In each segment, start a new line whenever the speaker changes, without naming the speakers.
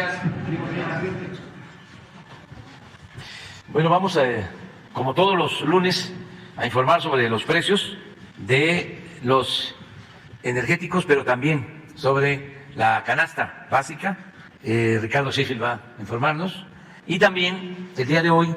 días.
Bueno, vamos como todos los lunes a informar sobre los precios de los energéticos, pero también sobre la canasta básica. Ricardo Sheffield va a informarnos. Y también el día de hoy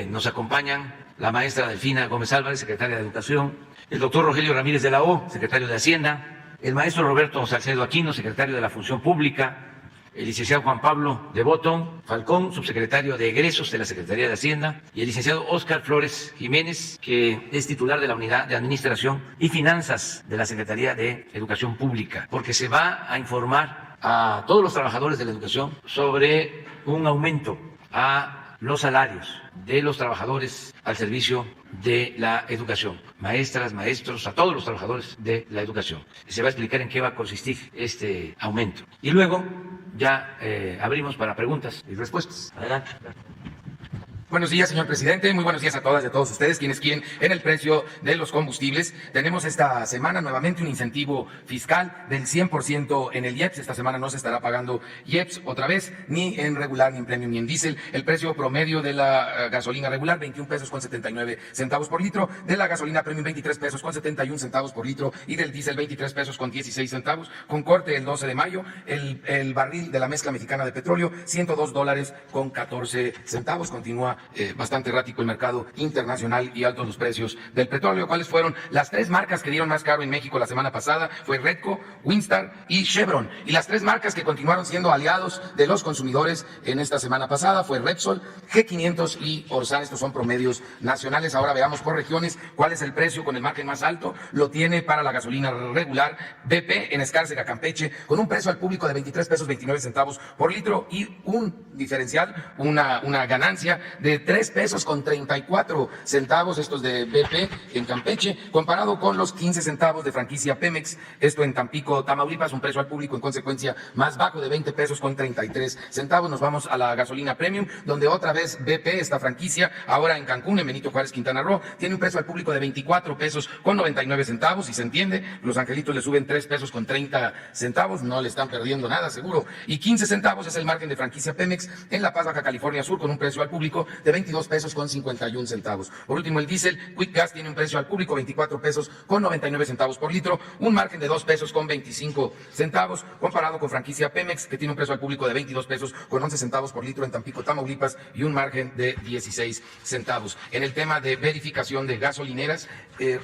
nos acompañan la maestra Delfina Gómez Álvarez, secretaria de Educación, el doctor Rogelio Ramírez de la O, secretario de Hacienda, el maestro Roberto Salcedo Aquino, secretario de la Función Pública, el licenciado Juan Pablo de Botton Falcón, subsecretario de Egresos de la Secretaría de Hacienda, y el licenciado Óscar Flores Jiménez, que es titular de la Unidad de Administración y Finanzas de la Secretaría de Educación Pública, porque se va a informar a todos los trabajadores de la educación sobre un aumento a los salarios de los trabajadores al servicio de la educación, maestras, maestros, a todos los trabajadores de la educación. Se va a explicar en qué va a consistir este aumento. Y luego ya abrimos para preguntas y respuestas. Adelante.
Buenos días, señor presidente. Muy buenos días a todas y a todos ustedes. ¿Quién es quién en el precio de los combustibles? Tenemos esta semana nuevamente un incentivo fiscal del 100% en el IEPS. Esta semana no se estará pagando IEPS otra vez, ni en regular, ni en premium, ni en diésel. El precio promedio de la gasolina regular, 21 pesos con 79 centavos por litro. De la gasolina premium, 23 pesos con 71 centavos por litro. Y del diésel, 23 pesos con 16 centavos. Con corte el 12 de mayo, el barril de la mezcla mexicana de petróleo, $102 con 14 centavos. Continúa bastante errático el mercado internacional y altos los precios del petróleo. ¿Cuáles fueron las tres marcas que dieron más caro en México la semana pasada? Fue Redco, Winstar y Chevron. Y las tres marcas que continuaron siendo aliados de los consumidores en esta semana pasada fue Repsol, G500 y Orsan. Estos son promedios nacionales. Ahora veamos por regiones cuál es el precio con el margen más alto. Lo tiene para la gasolina regular BP en Escárcega, Campeche, con un precio al público de 23 pesos 29 centavos por litro y un diferencial, una ganancia de 3 pesos con 34 centavos, estos de BP en Campeche, comparado con los 15 centavos de franquicia Pemex, esto en Tampico, Tamaulipas, un precio al público en consecuencia más bajo de 20 pesos con 33 centavos. Nos vamos a la gasolina premium, donde otra vez BP, esta franquicia, ahora en Cancún, en Benito Juárez, Quintana Roo, tiene un precio al público de 24 pesos con 99 centavos, y se entiende, los angelitos le suben 3 pesos con 30 centavos, no le están perdiendo nada seguro, y 15 centavos es el margen de franquicia Pemex en La Paz, Baja California Sur, con un precio al público de 22 pesos con 51 centavos. Por último, el diésel Quick Gas tiene un precio al público 24 pesos con 99 centavos por litro, un margen de 2 pesos con 25 centavos, comparado con franquicia Pemex, que tiene un precio al público de 22 pesos con 11 centavos por litro en Tampico, Tamaulipas, y un margen de 16 centavos. En el tema de verificación de gasolineras,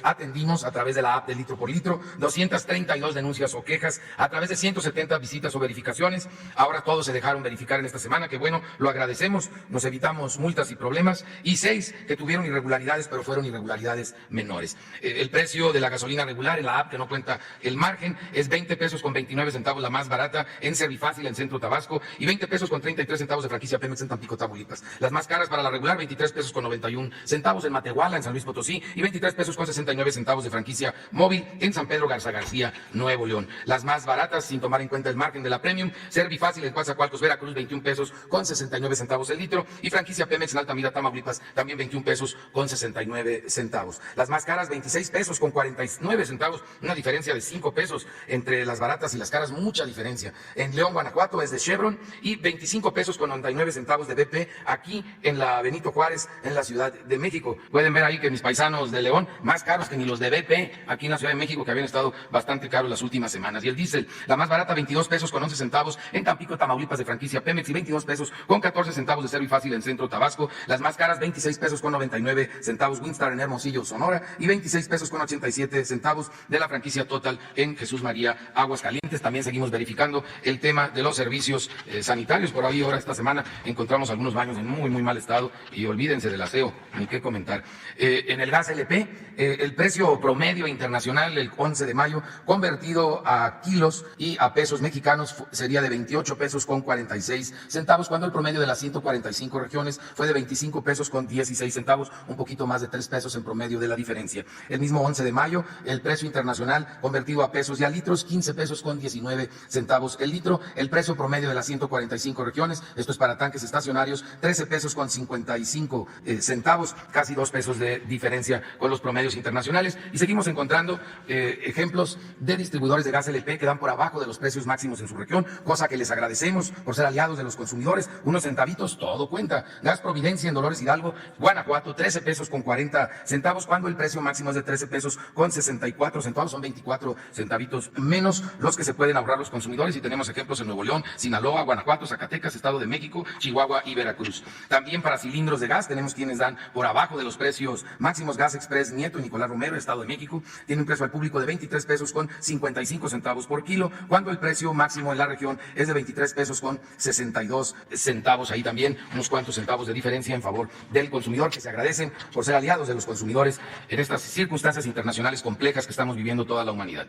atendimos a través de la app de litro por litro 232 denuncias o quejas, a través de 170 visitas o verificaciones. Ahora todos se dejaron verificar en esta semana, que bueno, lo agradecemos, nos evitamos multas y problemas, y 6 que tuvieron irregularidades, pero fueron irregularidades menores. El precio de la gasolina regular en la app, que no cuenta el margen, es 20 pesos con 29 centavos la más barata en Servifácil en Centro Tabasco, y 20 pesos con 33 centavos de franquicia Pemex en Tampico, Tamaulipas. Las más caras para la regular, 23 pesos con 91 centavos en Matehuala en San Luis Potosí, y 23 pesos con 69 centavos de franquicia Móvil en San Pedro Garza García, Nuevo León. Las más baratas, sin tomar en cuenta el margen de la premium, Servifácil en Coatzacoalcos, Veracruz, 21 pesos con 69 centavos el litro, y franquicia Pemex en Altamira, Tamaulipas, también 21 pesos con 69 centavos. Las más caras, 26 pesos con 49 centavos, una diferencia de 5 pesos entre las baratas y las caras, mucha diferencia. En León, Guanajuato, es de Chevron, y 25 pesos con 99 centavos de BP, aquí en la Benito Juárez, en la Ciudad de México. Pueden ver ahí que mis paisanos de León, más caros que ni los de BP, aquí en la Ciudad de México, que habían estado bastante caros las últimas semanas. Y el diésel, la más barata, 22 pesos con 11 centavos en Tampico, Tamaulipas, de franquicia Pemex, y 22 pesos con 14 centavos de Servifácil en Centro Tabasco. Las más caras, 26 pesos con 99 centavos Winstar en Hermosillo, Sonora, y 26 pesos con 87 centavos de la franquicia Total en Jesús María, Aguascalientes. También seguimos verificando el tema de los servicios sanitarios. Por ahí ahora esta semana encontramos algunos baños en muy mal estado, y olvídense del aseo, ni qué comentar. En el gas LP, el precio promedio internacional el 11 de mayo, convertido a kilos y a pesos mexicanos, sería de 28 pesos con 46 centavos, cuando el promedio de las 145 regiones fue de de 25 pesos con 16 centavos, un poquito más de 3 pesos en promedio de la diferencia. El mismo 11 de mayo, el precio internacional convertido a pesos y a litros, 15 pesos con 19 centavos el litro. El precio promedio de las 145 regiones, esto es para tanques estacionarios, 13 pesos con 55 centavos, casi 2 pesos de diferencia con los promedios internacionales. Y seguimos encontrando ejemplos de distribuidores de gas LP que dan por abajo de los precios máximos en su región, cosa que les agradecemos por ser aliados de los consumidores. Unos centavitos, todo cuenta. Gas Providencia en Dolores Hidalgo, Guanajuato, 13 pesos con 40 centavos, cuando el precio máximo es de 13 pesos con 64 centavos, son 24 centavitos menos los que se pueden ahorrar los consumidores, y tenemos ejemplos en Nuevo León, Sinaloa, Guanajuato, Zacatecas, Estado de México, Chihuahua y Veracruz. También para cilindros de gas tenemos quienes dan por abajo de los precios máximos. Gas Express Nieto y Nicolás Romero, Estado de México, tiene un precio al público de 23 pesos con 55 centavos por kilo, cuando el precio máximo en la región es de 23 pesos con 62 centavos. Ahí también unos cuantos centavos de diferencia en favor del consumidor, que se agradecen por ser aliados de los consumidores en estas circunstancias internacionales complejas que estamos viviendo toda la humanidad.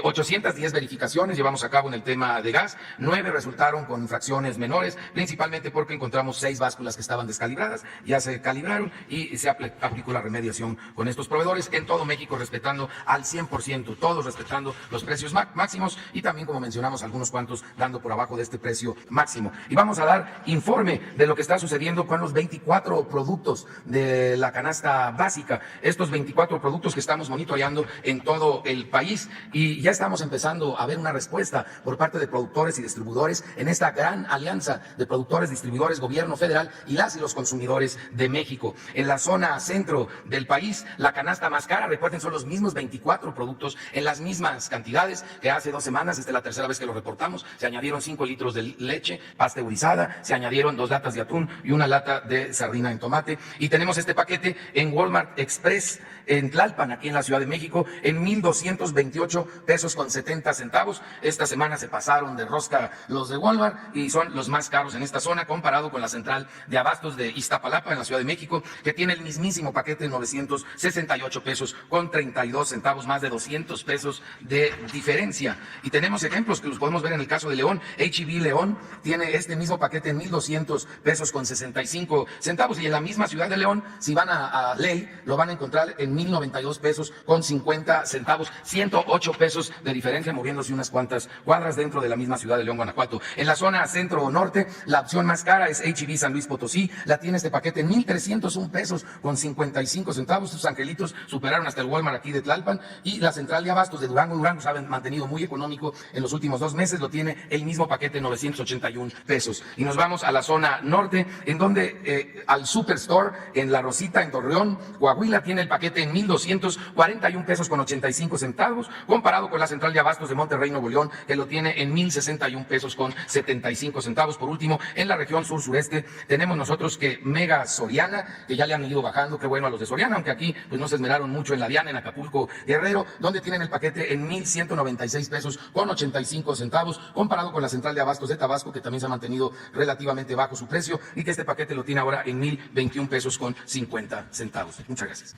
810 verificaciones llevamos a cabo en el tema de gas, 9 resultaron con infracciones menores, principalmente porque encontramos 6 básculas que estaban descalibradas, ya se calibraron y se aplicó la remediación con estos proveedores en todo México, respetando al 100%, todos respetando los precios máximos, y también, como mencionamos, algunos cuantos dando por abajo de este precio máximo. Y vamos a dar informe de lo que está sucediendo con los 24 productos de la canasta básica, estos 24 productos que estamos monitoreando en todo el país, y ya estamos empezando a ver una respuesta por parte de productores y distribuidores en esta gran alianza de productores, distribuidores, gobierno federal y las y los consumidores de México. En la zona centro del país, la canasta más cara, recuerden, son los mismos 24 productos en las mismas cantidades que hace 2 semanas. Esta es la tercera vez que lo reportamos. Se añadieron 5 litros de leche pasteurizada, se añadieron 2 latas de atún y 1 lata de sardina en tomate, y tenemos este paquete en Walmart Express en Tlalpan, aquí en la Ciudad de México, en 1,228 pesos con 70 centavos. Esta semana se pasaron de rosca los de Walmart y son los más caros en esta zona, comparado con la central de abastos de Iztapalapa en la Ciudad de México, que tiene el mismísimo paquete de 968 pesos con 32 centavos, más de 200 pesos de diferencia. Y tenemos ejemplos que los podemos ver en el caso de León. H-E-B León tiene este mismo paquete en 1,200 pesos con 65 centavos, y en la misma ciudad de León, si van a Ley, lo van a encontrar en 1,092 pesos con 50 centavos, 108 pesos de diferencia, moviéndose unas cuantas cuadras dentro de la misma ciudad de León, Guanajuato. En la zona centro o norte, la opción más cara es H-E-B San Luis Potosí, la tiene este paquete en 1,301 pesos con 55 centavos. Sus angelitos superaron hasta el Walmart aquí de Tlalpan, y la central de abastos de Durango se ha mantenido muy económico en los últimos 2 meses, lo tiene el mismo paquete en 981 pesos. Y nos vamos a la zona norte, en donde al Superstore en La Rosita, en Torreón, Coahuila, tiene el paquete en 1,241 pesos con 85 centavos, comparado con la central de abastos de Monterrey, Nuevo León, que lo tiene en 1,061 pesos con 75 centavos. Por último, en la región sur-sureste, tenemos nosotros que Mega Soriana, que ya le han ido bajando, qué bueno a los de Soriana, aunque aquí pues no se esmeraron mucho en la Diana, en Acapulco, Guerrero, donde tienen el paquete en 1,196 pesos con 85 centavos, comparado con la central de abastos de Tabasco, que también se ha mantenido relativamente bajo su precio, y que este paquete lo tiene ahora en 1,021 pesos con 50 centavos. Muchas gracias.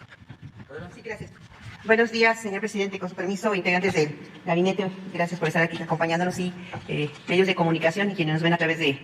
Sí, gracias. Buenos días, señor presidente. Con su permiso, integrantes del gabinete, gracias por estar aquí acompañándonos, y medios de comunicación y quienes nos ven a través de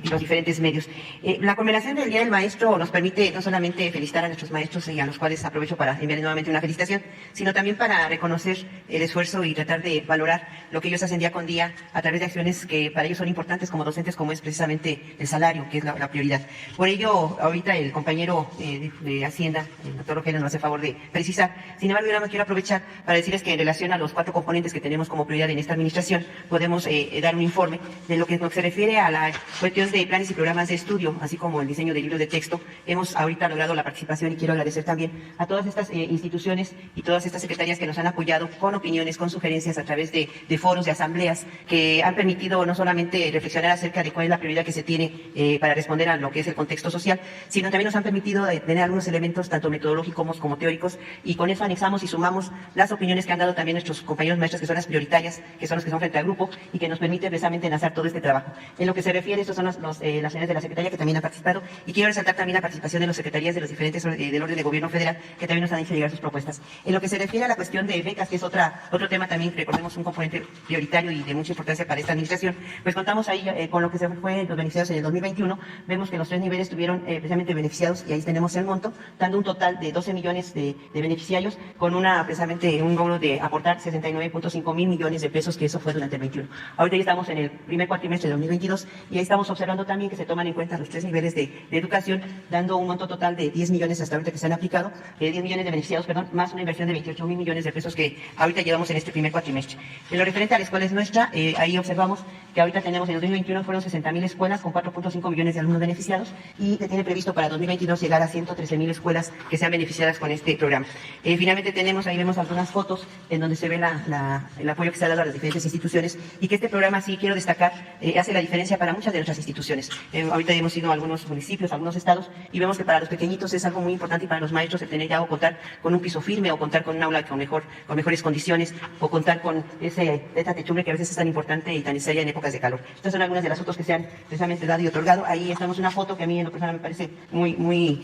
los diferentes medios. La conmemoración del Día del Maestro nos permite no solamente felicitar a nuestros maestros, y a los cuales aprovecho para enviar nuevamente una felicitación, sino también para reconocer el esfuerzo y tratar de valorar lo que ellos hacen día con día a través de acciones que para ellos son importantes como docentes, como es precisamente el salario, que es la prioridad. Por ello, ahorita el compañero de Hacienda, el doctor Rogelio, nos hace favor de precisar. Sin embargo, yo nada más quiero aprovechar para decirles que en relación a los 4 componentes que tenemos como prioridad en esta administración, podemos dar un informe de lo que se refiere a la cuestión de planes y programas de estudio, así como el diseño de libros de texto. Hemos ahorita logrado la participación, y quiero agradecer también a todas estas instituciones y todas estas secretarías que nos han apoyado con opiniones, con sugerencias a través de foros, de asambleas, que han permitido no solamente reflexionar acerca de cuál es la prioridad que se tiene para responder a lo que es el contexto social, sino también nos han permitido tener algunos elementos tanto metodológicos como teóricos, y con eso anexamos y sumamos las opiniones que han dado también nuestros compañeros maestros, que son las prioritarias, que son los que son frente al grupo, y que nos permite precisamente enlazar todo este trabajo. En lo que se refiere estos son las señores de la Secretaría que también han participado, y quiero resaltar también la participación de las secretarías de los diferentes del orden de gobierno federal que también nos han hecho llegar sus propuestas. En lo que se refiere a la cuestión de becas, que es otro tema también, recordemos, un componente prioritario y de mucha importancia para esta administración, pues contamos ahí con lo que se fue los beneficiados en el 2021, vemos que los 3 niveles estuvieron precisamente beneficiados, y ahí tenemos el monto, dando un total de 12 millones de beneficiarios, con precisamente un logro de aportar 69.5 mil millones de pesos, que eso fue durante el 21. Ahorita ya estamos en el primer cuatrimestre de 2022, y ahí estamos observando también que se toman en cuenta los 3 niveles de educación, dando un monto total de 10 millones hasta ahorita que se han aplicado, 10 millones de beneficiados, perdón, más una inversión de 28 mil millones de pesos que ahorita llevamos en este primer cuatrimestre. En lo referente a la escuela es nuestra, ahí observamos que ahorita tenemos en el 2021 fueron 60.000 escuelas con 4.5 millones de alumnos beneficiados, y se tiene previsto para 2022 llegar a 113.000 escuelas que sean beneficiadas con este programa. Finalmente ahí vemos algunas fotos en donde se ve el apoyo que se ha dado a las diferentes instituciones, y que este programa, sí quiero destacar, hace la diferencia para muchas de nuestras instituciones. Ahorita hemos ido a algunos municipios, a algunos estados, y vemos que para los pequeñitos es algo muy importante, y para los maestros el tener ya o contar con un piso firme, o contar con un aula con mejores condiciones, o contar con esa techumbre que a veces es tan importante y tan necesaria en épocas de calor. Estas son algunas de las fotos que se han precisamente dado y otorgado. Ahí estamos una foto que a mí en lo personal me parece muy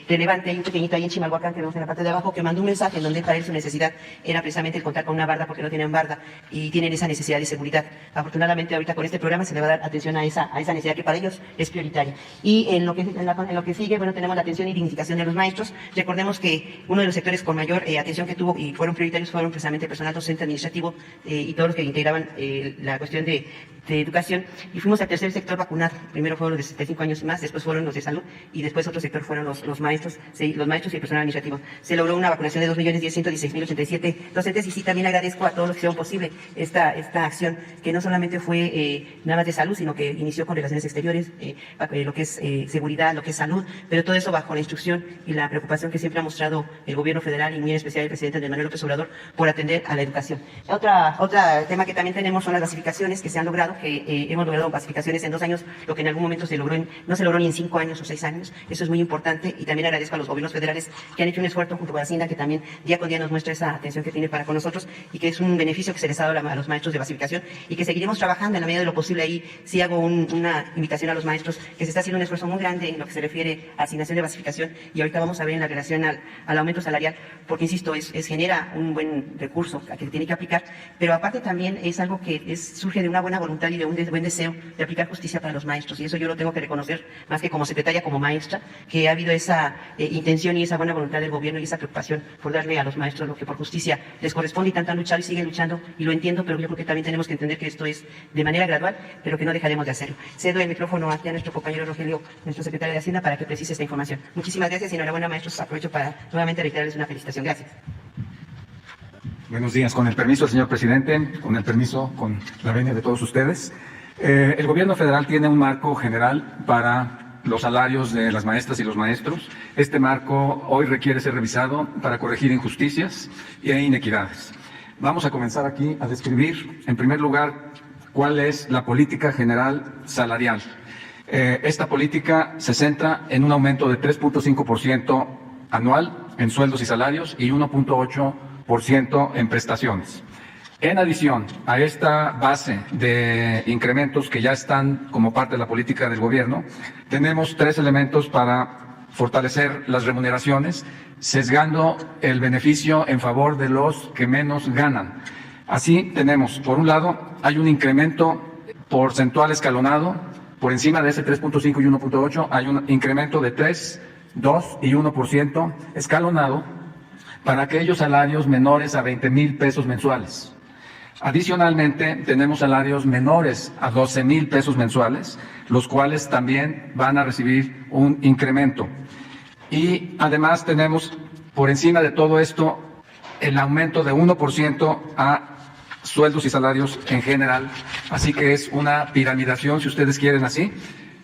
relevante. Hay un pequeñito ahí en Chimalhuacán que vemos en la parte de abajo que mandó un mensaje en donde para él su necesidad era precisamente el contar con una barda, porque no tienen barda y tienen esa necesidad de seguridad. Afortunadamente ahorita con este programa se le va a dar atención a esa necesidad que para ellos es prioritaria. Y en lo que sigue, bueno, tenemos la atención y dignificación de los maestros. Recordemos que uno de los sectores con mayor atención que tuvo y fueron prioritarios fueron precisamente el personal docente administrativo y todos los que integraban la cuestión de educación, y fuimos al tercer sector vacunar. Primero fueron los de 65 años y más, después fueron los de salud, y después otro sector fueron los maestros, los maestros y el personal administrativo. Se logró una vacunación de 2.116.087 docentes, y sí también agradezco a todos los que hicieron posible esta acción, que no solamente fue nada más de salud, sino que inició con relaciones exteriores, lo que es seguridad, lo que es salud, pero todo eso bajo la instrucción y la preocupación que siempre ha mostrado el gobierno federal, y muy en especial el presidente Andrés Manuel López Obrador, por atender a la educación. Otro tema que también tenemos son las basificaciones que se han logrado, que hemos logrado basificaciones en 2 años, lo que en algún momento no se logró ni en 5 años o 6 años. Eso es muy importante, y también agradezco a los gobiernos federales que han hecho un esfuerzo junto con Hacienda, que también día con día nos muestra esa atención que tiene para con nosotros, y que es un beneficio que se les ha dado a los maestros de basificación, y que seguiremos trabajando en la medida de lo posible. Ahí sí hago una invitación a los maestros, que se está haciendo un esfuerzo muy grande en lo que se refiere a asignación de basificación, y ahorita vamos a ver en la relación al aumento salarial, porque insisto, genera un buen recurso que tiene que aplicar, pero aparte también es algo que surge de una buena voluntad y de un buen deseo de aplicar justicia para los maestros, y eso yo lo tengo que reconocer, más que como secretaria, como maestra, que ha habido esa intención y esa buena voluntad del gobierno y esa preocupación por darle a los maestros lo que por justicia les corresponde, y tanto han luchado y siguen luchando, y lo entiendo, pero yo creo que también tenemos que entender que esto es de manera gradual, pero que no dejaremos de hacerlo. Cedo el micrófono aquí a nuestro compañero Rogelio, nuestro secretario de Hacienda, para que precise esta información. Muchísimas gracias y enhorabuena, maestros. Aprovecho para nuevamente reiterarles una felicitación. Gracias.
Buenos días. Con el permiso del señor presidente, con el permiso, con la venia de todos ustedes. El gobierno federal tiene un marco general para los salarios de las maestras y los maestros. Este marco hoy requiere ser revisado para corregir injusticias e inequidades. Vamos a comenzar aquí a describir, en primer lugar, cuál es la política general salarial. Esta política se centra en un aumento de 3.5% anual en sueldos y salarios y 1.8% en prestaciones. En adición a esta base de incrementos que ya están como parte de la política del gobierno, tenemos 3 elementos para fortalecer las remuneraciones, sesgando el beneficio en favor de los que menos ganan. Así tenemos, por un lado, hay un incremento porcentual escalonado, por encima de ese 3.5 y 1.8 hay un incremento de 3, 2 y 1% escalonado para aquellos salarios menores a 20,000 pesos mensuales. Adicionalmente, tenemos salarios menores a 12,000 pesos mensuales, los cuales también van a recibir un incremento. Y además tenemos, por encima de todo esto, el aumento de 1% a sueldos y salarios en general. Así que es una piramidación, si ustedes quieren así,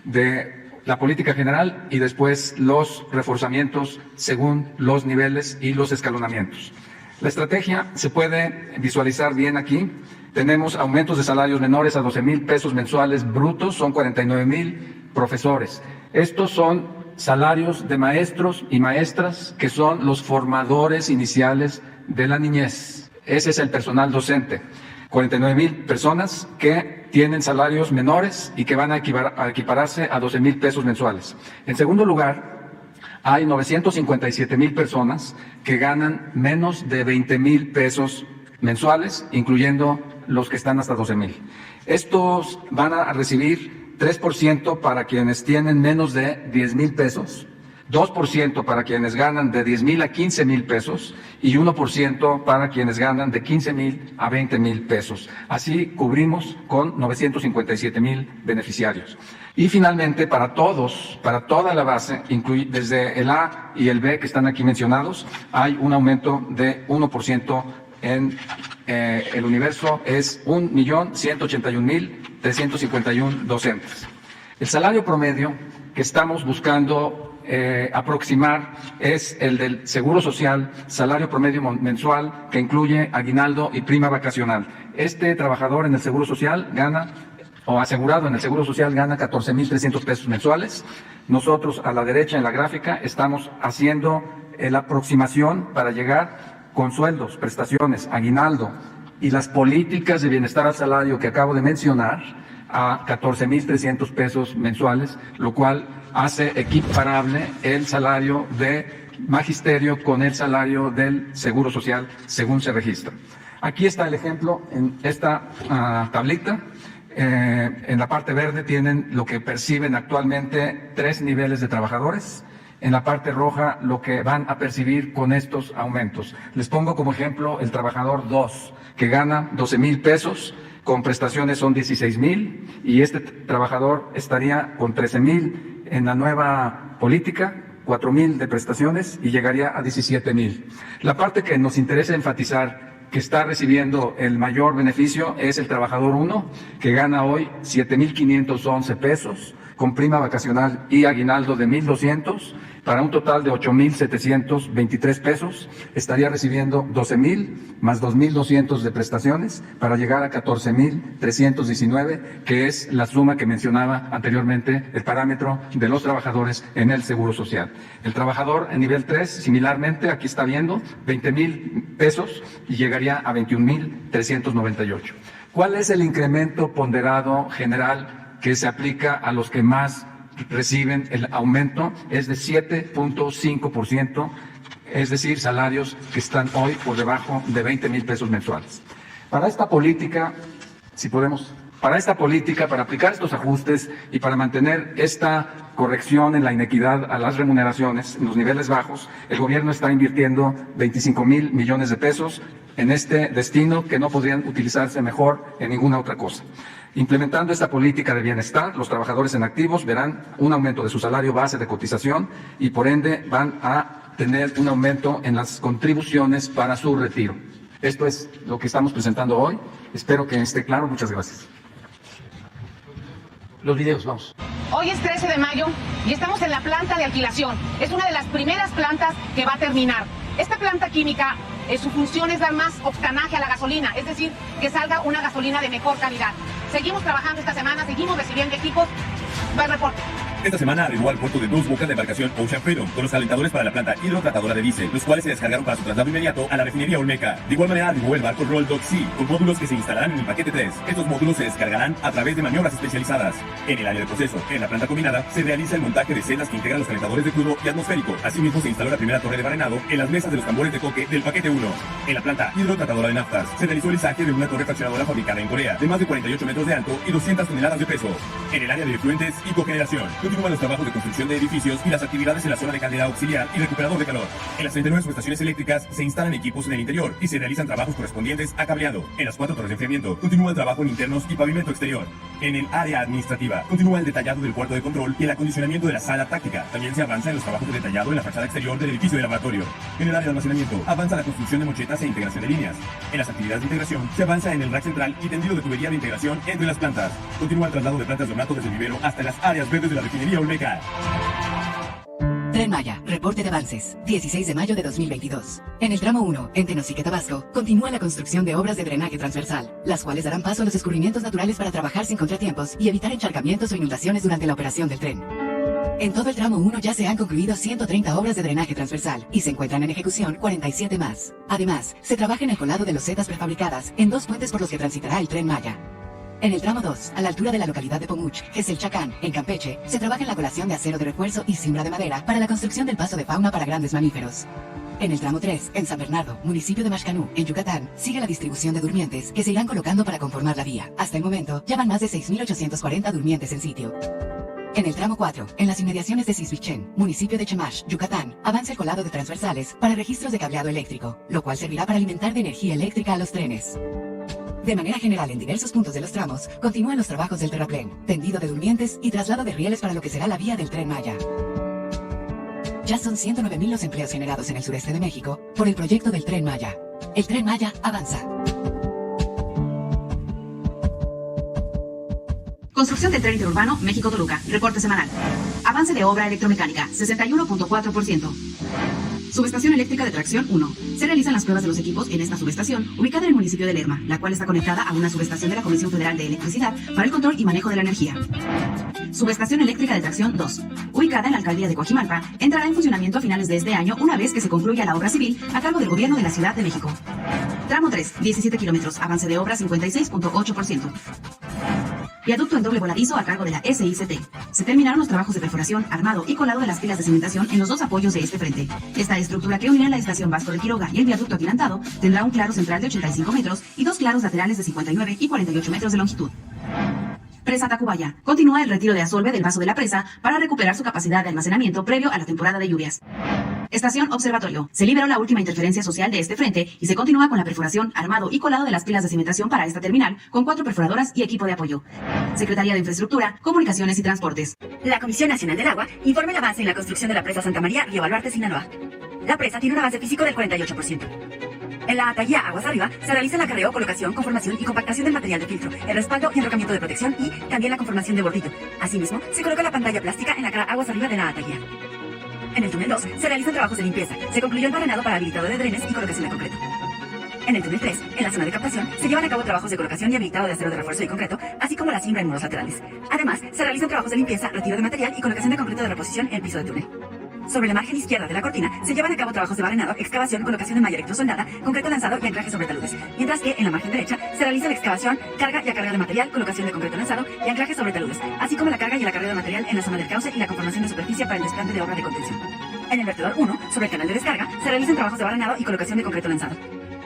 de la política general y después los reforzamientos según los niveles y los escalonamientos. La estrategia se puede visualizar bien aquí. Tenemos aumentos de salarios menores a 12,000 pesos mensuales brutos, son 49,000 profesores. Estos son salarios de maestros y maestras que son los formadores iniciales de la niñez. Ese es el personal docente. 49,000 personas que tienen salarios menores y que van a equipararse a 12,000 pesos mensuales. En segundo lugar, hay 957,000 personas que ganan menos de 20,000 pesos mensuales, incluyendo los que están hasta 12,000. Estos van a recibir 3% para quienes tienen menos de 10,000 pesos, 2% para quienes ganan de 10,000 a 15,000 pesos y 1% para quienes ganan de 15,000 a 20,000 pesos. Así cubrimos con 957,000 beneficiarios. Y finalmente, para todos, para toda la base, desde el A y el B que están aquí mencionados, hay un aumento de 1% en el universo, es 1,181,351 docentes. El salario promedio que estamos buscando aproximar es el del Seguro Social, salario promedio mensual que incluye aguinaldo y prima vacacional. Este trabajador en el Seguro Social gana, o asegurado en el Seguro Social, gana 14,300 pesos mensuales. Nosotros a la derecha en la gráfica estamos haciendo la aproximación para llegar con sueldos, prestaciones, aguinaldo y las políticas de bienestar al salario que acabo de mencionar a 14,300 pesos mensuales, lo cual hace equiparable el salario de magisterio con el salario del Seguro Social según se registra. Aquí está el ejemplo en esta tablita. En la parte verde tienen lo que perciben actualmente 3 niveles de trabajadores. En la parte roja lo que van a percibir con estos aumentos. Les pongo como ejemplo el trabajador 2, que gana 12,000 pesos, con prestaciones son 16,000, y este trabajador estaría con 13,000 en la nueva política, 4,000 de prestaciones y llegaría a 17,000. La parte que nos interesa enfatizar que está recibiendo el mayor beneficio es el trabajador 1, que gana hoy 7,511 pesos, con prima vacacional y aguinaldo de 1,200, para un total de 8,723 pesos. Estaría recibiendo 12,000 más 2,200 de prestaciones para llegar a 14,319, que es la suma que mencionaba anteriormente, el parámetro de los trabajadores en el Seguro Social. El trabajador en nivel 3, similarmente, aquí está viendo, 20,000 pesos y llegaría a 21,398. ¿Cuál es el incremento ponderado general que se aplica a los que más reciben? El aumento es de 7,5%, es decir, salarios que están hoy por debajo de 20,000 pesos mensuales. Para esta política, para aplicar estos ajustes y para mantener esta corrección en la inequidad a las remuneraciones en los niveles bajos, el gobierno está invirtiendo 25,000 millones de pesos en este destino que no podrían utilizarse mejor en ninguna otra cosa. Implementando esta política de bienestar, los trabajadores en activos verán un aumento de su salario base de cotización y por ende van a tener un aumento en las contribuciones para su retiro. Esto es lo que estamos presentando hoy. Espero que esté claro. Muchas gracias.
Los videos, vamos.
Hoy es 13 de mayo y estamos en la planta de alquilación. Es una de las primeras plantas que va a terminar. Esta planta química, su función es dar más octanaje a la gasolina, es decir, que salga una gasolina de mejor calidad. Seguimos trabajando esta semana, seguimos recibiendo equipos. Va el reporte.
Esta semana arribó al puerto de Dos Bocas la embarcación Ocean Freedom con los alentadores para la planta hidrotratadora de diésel, los cuales se descargaron para su traslado inmediato a la refinería Olmeca. De igual manera arribó el barco Roll Dock Sea con módulos que se instalarán en el paquete 3. Estos módulos se descargarán a través de maniobras especializadas. En el área de proceso, en la planta combinada, se realiza el montaje de celdas que integran los calentadores de crudo y atmosférico. Asimismo se instaló la primera torre de barenado en las mesas de los tambores de coque del paquete 1. En la planta hidrotratadora de naftas, se realizó el izaje de una torre fraccionadora fabricada en Corea, de más de 48 metros de alto y 200 toneladas de peso. En el área de efluentes y cogeneración, continúan los trabajos de construcción de edificios y las actividades en la zona de caldera auxiliar y recuperador de calor. En las 39 subestaciones eléctricas se instalan equipos en el interior y se realizan trabajos correspondientes a cableado. En las 4 torres de enfriamiento continúa el trabajo en internos y pavimento exterior. En el área administrativa continúa el detallado del cuarto de control y el acondicionamiento de la sala táctica. También se avanza en los trabajos de detallado en la fachada exterior del edificio de laboratorio. En el área de almacenamiento avanza la construcción de mochetas e integración de líneas. En las actividades de integración se avanza en el rack central y tendido de tubería de integración entre las plantas. Continúa el traslado de plantas de ornato desde el vivero hasta las áreas verdes de la refinería Olmeca.
Tren Maya, reporte de avances, 16 de mayo de 2022. En el tramo 1, en Tenosique, Tabasco, continúa la construcción de obras de drenaje transversal, las cuales darán paso a los escurrimientos naturales para trabajar sin contratiempos y evitar encharcamientos o inundaciones durante la operación del tren. En todo el tramo 1 ya se han concluido 130 obras de drenaje transversal y se encuentran en ejecución 47 más. Además, se trabaja en el colado de losetas prefabricadas en 2 puentes por los que transitará el Tren Maya. En el tramo 2, a la altura de la localidad de Pomuch, Chacán, en Campeche, se trabaja en la colación de acero de refuerzo y cimbra de madera para la construcción del paso de fauna para grandes mamíferos. En el tramo 3, en San Bernardo, municipio de Maxcanú, en Yucatán, sigue la distribución de durmientes que se irán colocando para conformar la vía. Hasta el momento, ya van más de 6.840 durmientes en sitio. En el tramo 4, en las inmediaciones de Sisbichén, municipio de Chemash, Yucatán, avanza el colado de transversales para registros de cableado eléctrico, lo cual servirá para alimentar de energía eléctrica a los trenes. De manera general, en diversos puntos de los tramos, continúan los trabajos del terraplén, tendido de durmientes y traslado de rieles para lo que será la vía del Tren Maya. Ya son 109.000 los empleos generados en el sureste de México por el proyecto del Tren Maya. El Tren Maya avanza.
Construcción del tren interurbano México-Toluca. Reporte semanal. Avance de obra electromecánica, 61.4%. Subestación eléctrica de tracción 1. Se realizan las pruebas de los equipos en esta subestación, ubicada en el municipio de Lerma, la cual está conectada a una subestación de la Comisión Federal de Electricidad para el control y manejo de la energía. Subestación eléctrica de tracción 2. Ubicada en la alcaldía de Coajimalpa, entrará en funcionamiento a finales de este año una vez que se concluya la obra civil a cargo del gobierno de la Ciudad de México. Tramo 3, 17 kilómetros, avance de obra 56.8%. Viaducto en doble voladizo a cargo de la SICT. Se terminaron los trabajos de perforación, armado y colado de las pilas de cimentación en los dos apoyos de este frente. Esta estructura que unirá la estación Vasco de Quiroga y el viaducto atirantado tendrá un claro central de 85 metros y dos claros laterales de 59 y 48 metros de longitud. Presa Tacubaya. Continúa el retiro de asolve del vaso de la presa para recuperar su capacidad de almacenamiento previo a la temporada de lluvias. Estación Observatorio. Se liberó la última interferencia social de este frente y se continúa con la perforación, armado y colado de las pilas de cimentación para esta terminal con 4 perforadoras y equipo de apoyo. Secretaría de Infraestructura, Comunicaciones y Transportes.
La Comisión Nacional del Agua informa el avance en la construcción de la presa Santa María, Río Baluarte, Sinaloa. La presa tiene un avance físico del 48%. En la Atallía Aguas Arriba se realiza el acarreo, colocación, conformación y compactación del material de filtro, el respaldo y enrocamiento de protección y también la conformación de bordillo. Asimismo, se coloca la pantalla plástica en la cara Aguas Arriba de la Atallía. En el túnel 2 se realizan trabajos de limpieza. Se concluyó el barrenado para habilitado de drenes y colocación de concreto. En el túnel 3, en la zona de captación, se llevan a cabo trabajos de colocación y habilitado de acero de refuerzo y concreto, así como la cimbra en muros laterales. Además, se realizan trabajos de limpieza, retiro de material y colocación de concreto de reposición en piso de túnel. Sobre la margen izquierda de la cortina se llevan a cabo trabajos de barrenado, excavación, colocación de malla electrosoldada, concreto lanzado y anclaje sobre taludes, mientras que en la margen derecha se realiza la excavación, carga y acarreo de material, colocación de concreto lanzado y anclaje sobre taludes, así como la carga y el acarreo de material en la zona del cauce y la conformación de superficie para el desplante de obra de contención. En el vertedor 1, sobre el canal de descarga, se realizan trabajos de barrenado y colocación de concreto lanzado.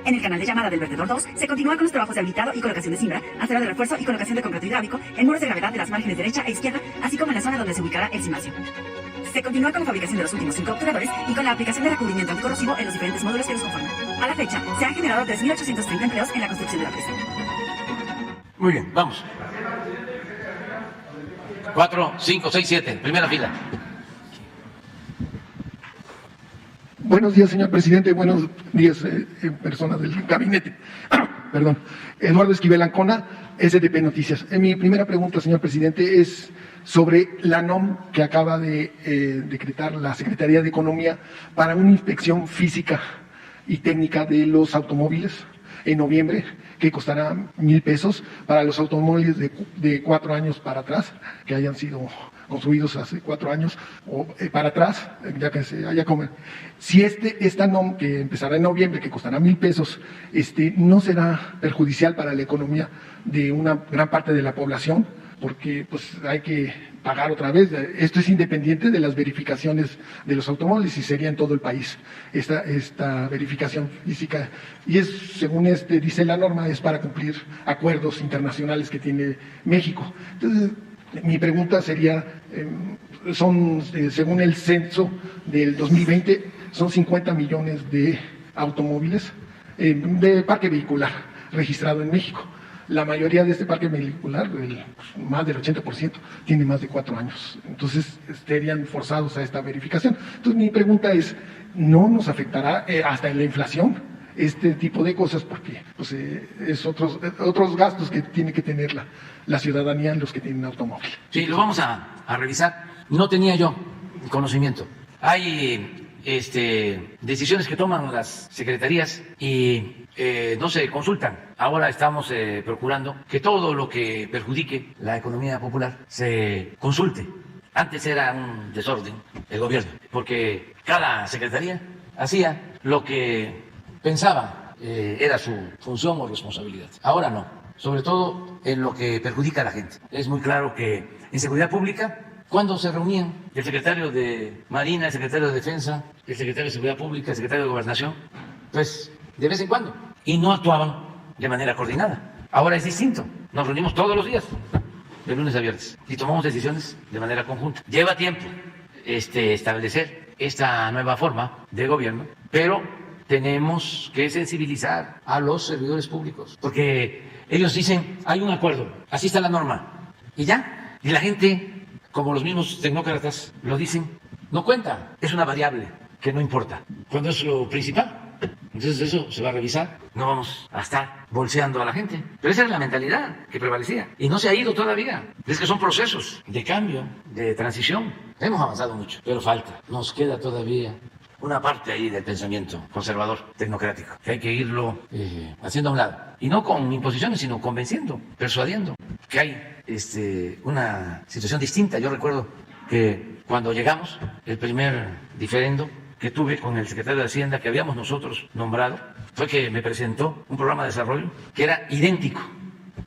En el canal de llamada del vertedor 2 se continúa con los trabajos de habilitado y colocación de cimbra, acero de refuerzo y colocación de concreto hidráulico en muros de gravedad de las márgenes derecha e izquierda, así como en la zona donde se ubicará el cimacio. Se continúa con la fabricación de los últimos 5 obturadores y con la aplicación de recubrimiento anticorrosivo en los diferentes módulos que los conforman. A la fecha, se han generado 3.830 empleos en la construcción de la presa.
Muy bien, vamos. 4, 5, 6, 7, primera fila.
Buenos días, señor presidente. Buenos días, personas del gabinete. Perdón. Eduardo Esquivel Ancona, SDP Noticias. Mi primera pregunta, señor presidente, es sobre la NOM que acaba de decretar la Secretaría de Economía para una inspección física y técnica de los automóviles en noviembre, que costará 1,000 pesos para los automóviles de 4 años para atrás, que hayan sido construidos hace 4 años o para atrás, ya que se haya comido. Si esta NOM que empezará en noviembre, que costará 1,000 pesos, no será perjudicial para la economía de una gran parte de la población, porque pues hay que pagar otra vez. Esto es independiente de las verificaciones de los automóviles y sería en todo el país esta verificación física. Y es, según dice la norma, es para cumplir acuerdos internacionales que tiene México. Entonces, mi pregunta sería, según el censo del 2020, son 50 millones de automóviles de parque vehicular registrado en México. La mayoría de este parque vehicular, más del 80%, tiene más de 4 años. Entonces, estarían forzados a esta verificación. Entonces, mi pregunta es, ¿no nos afectará hasta en la inflación este tipo de cosas? Porque pues, es otros gastos que tiene que tener la ciudadanía, los que tienen automóvil.
Sí, lo vamos a revisar. No tenía yo conocimiento. Hay decisiones que toman las secretarías y no se consultan. Ahora estamos procurando que todo lo que perjudique la economía popular se consulte. Antes era un desorden el gobierno, porque cada secretaría hacía lo que pensaba era su función o responsabilidad. Ahora no. sobre todo en lo que perjudica a la gente. Es muy claro que en seguridad pública, cuando se reunían el secretario de Marina, el secretario de Defensa, el secretario de Seguridad Pública, el secretario de Gobernación, pues de vez en cuando, y no actuaban de manera coordinada. Ahora es distinto, nos reunimos todos los días, de lunes a viernes, y tomamos decisiones de manera conjunta. Lleva tiempo establecer esta nueva forma de gobierno, pero tenemos que sensibilizar a los servidores públicos, porque ellos dicen, hay un acuerdo, así está la norma, y ya, y la gente, como los mismos tecnócratas lo dicen, no cuenta, es una variable que no importa, cuando es lo principal. Entonces eso se va a revisar, no vamos a estar bolseando a la gente. Pero esa es la mentalidad que prevalecía y no se ha ido todavía. Es que son procesos de cambio, de transición. Hemos avanzado mucho, pero falta, nos queda todavía una parte ahí del pensamiento conservador, tecnocrático, que hay que irlo haciendo a un lado. Y no con imposiciones, sino convenciendo, persuadiendo que hay una situación distinta. Yo recuerdo que cuando llegamos, el primer diferendo que tuve con el secretario de Hacienda que habíamos nosotros nombrado fue que me presentó un programa de desarrollo que era idéntico